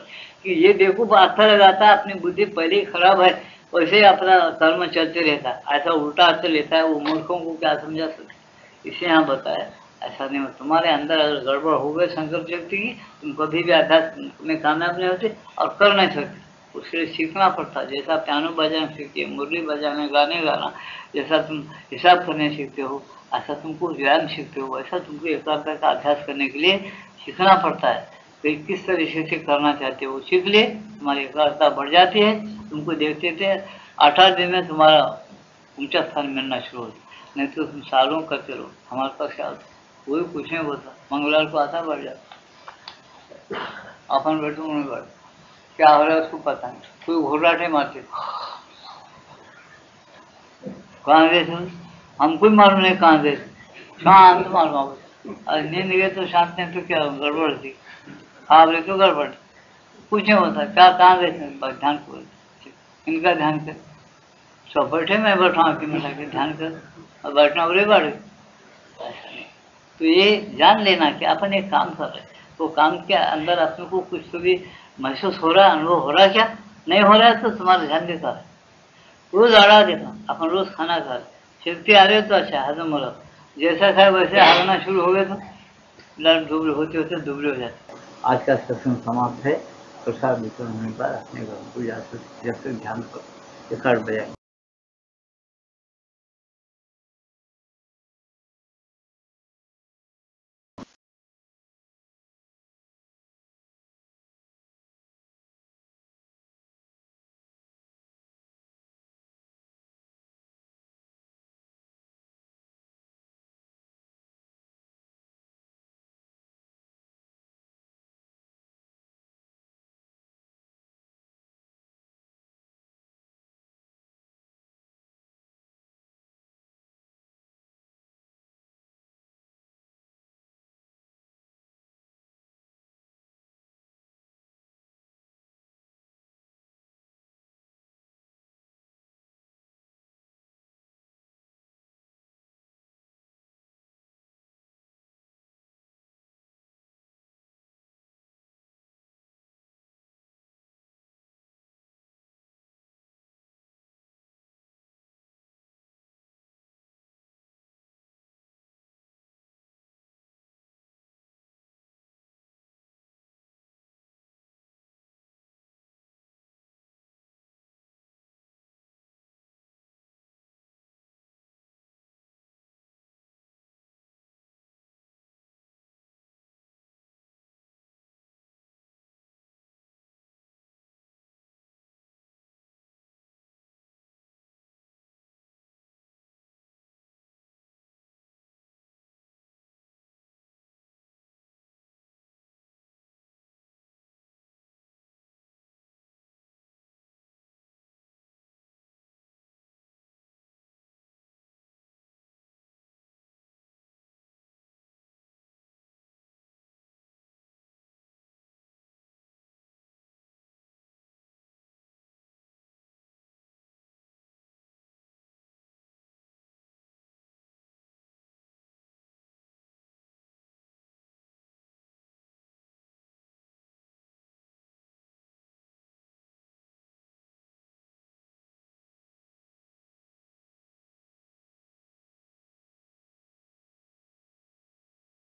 कि ये देखो अर्थ लगाता है अपनी बुद्धि पहले ही खराब है, वैसे ही अपना कर्म चलते रहता है, ऐसा उल्टा अर्थ लेता है। वो मूर्खों को क्या समझा सकते। इसे यहाँ बताया ऐसा नहीं हो। तुम्हारे अंदर अगर गड़बड़ हो गई संकल्प शक्ति की, तुम कभी भी अध्यात्म में कामयाब नहीं होते और कर नहीं सकते। उसके लिए सीखना पड़ता है। जैसा पियानो बजाना सीखते, मुरली बजाने, गाने गाना, जैसा तुम हिसाब करने सीखते हो, ऐसा तुमको व्यायाम सीखते हो, ऐसा तुमको एकाग्रता का अभ्यास करने के लिए सीखना पड़ता है। तो किस तरीके से करना चाहते हो सीख लिए, तुम्हारी एकाग्रता बढ़ जाती है। तुमको देखते थे 8-8 दिन में तुम्हारा ऊंचा स्थान मिलना शुरू होता, नहीं तो तुम सालों करते रहो। हमारे पास क्या होता, कोई कुछ नहीं बोलता, मंगलवार को आता बढ़ जाता, अपन बैठो नहीं बैठ, क्या हो रहा है उसको पता नहीं, कोई घोराटे मारते, कहाँ गए थे हमको ही मालूम नहीं कहाँ गए, शांत मालूम। नींद गए तो शांत नहीं तो क्या गड़बड़ थी, खाब रहे तो गड़बड़, कुछ नहीं होता। क्या कहाँ गए थे, बस ध्यान को इनका ध्यान कर, सब बैठे मैं बैठा आँखें मिला के ध्यान कर, और बैठना उरे बाढ़। ऐसा नहीं, तो ये जान लेना कि अपन एक काम कर रहे, तो काम के अंदर अपने को कुछ तो भी महसूस हो रहा है, अनुभव हो रहा है, क्या नहीं हो रहा है तो तुम्हारा ध्यान देता है। रोज आड़ा देना, अपन रोज खाना खा रहे, शक्ति आ रही हो तो अच्छा हजम हो रहा, जैसा खाए वैसे हारना शुरू हो गए तो ब्लड दुबले होते होते दुबले हो जाते। आज का सत्संग समाप्त है। प्रसाद वितरण होने पर अपने घर को जा सकते, जब तक ध्यान करो 1-8 बजे।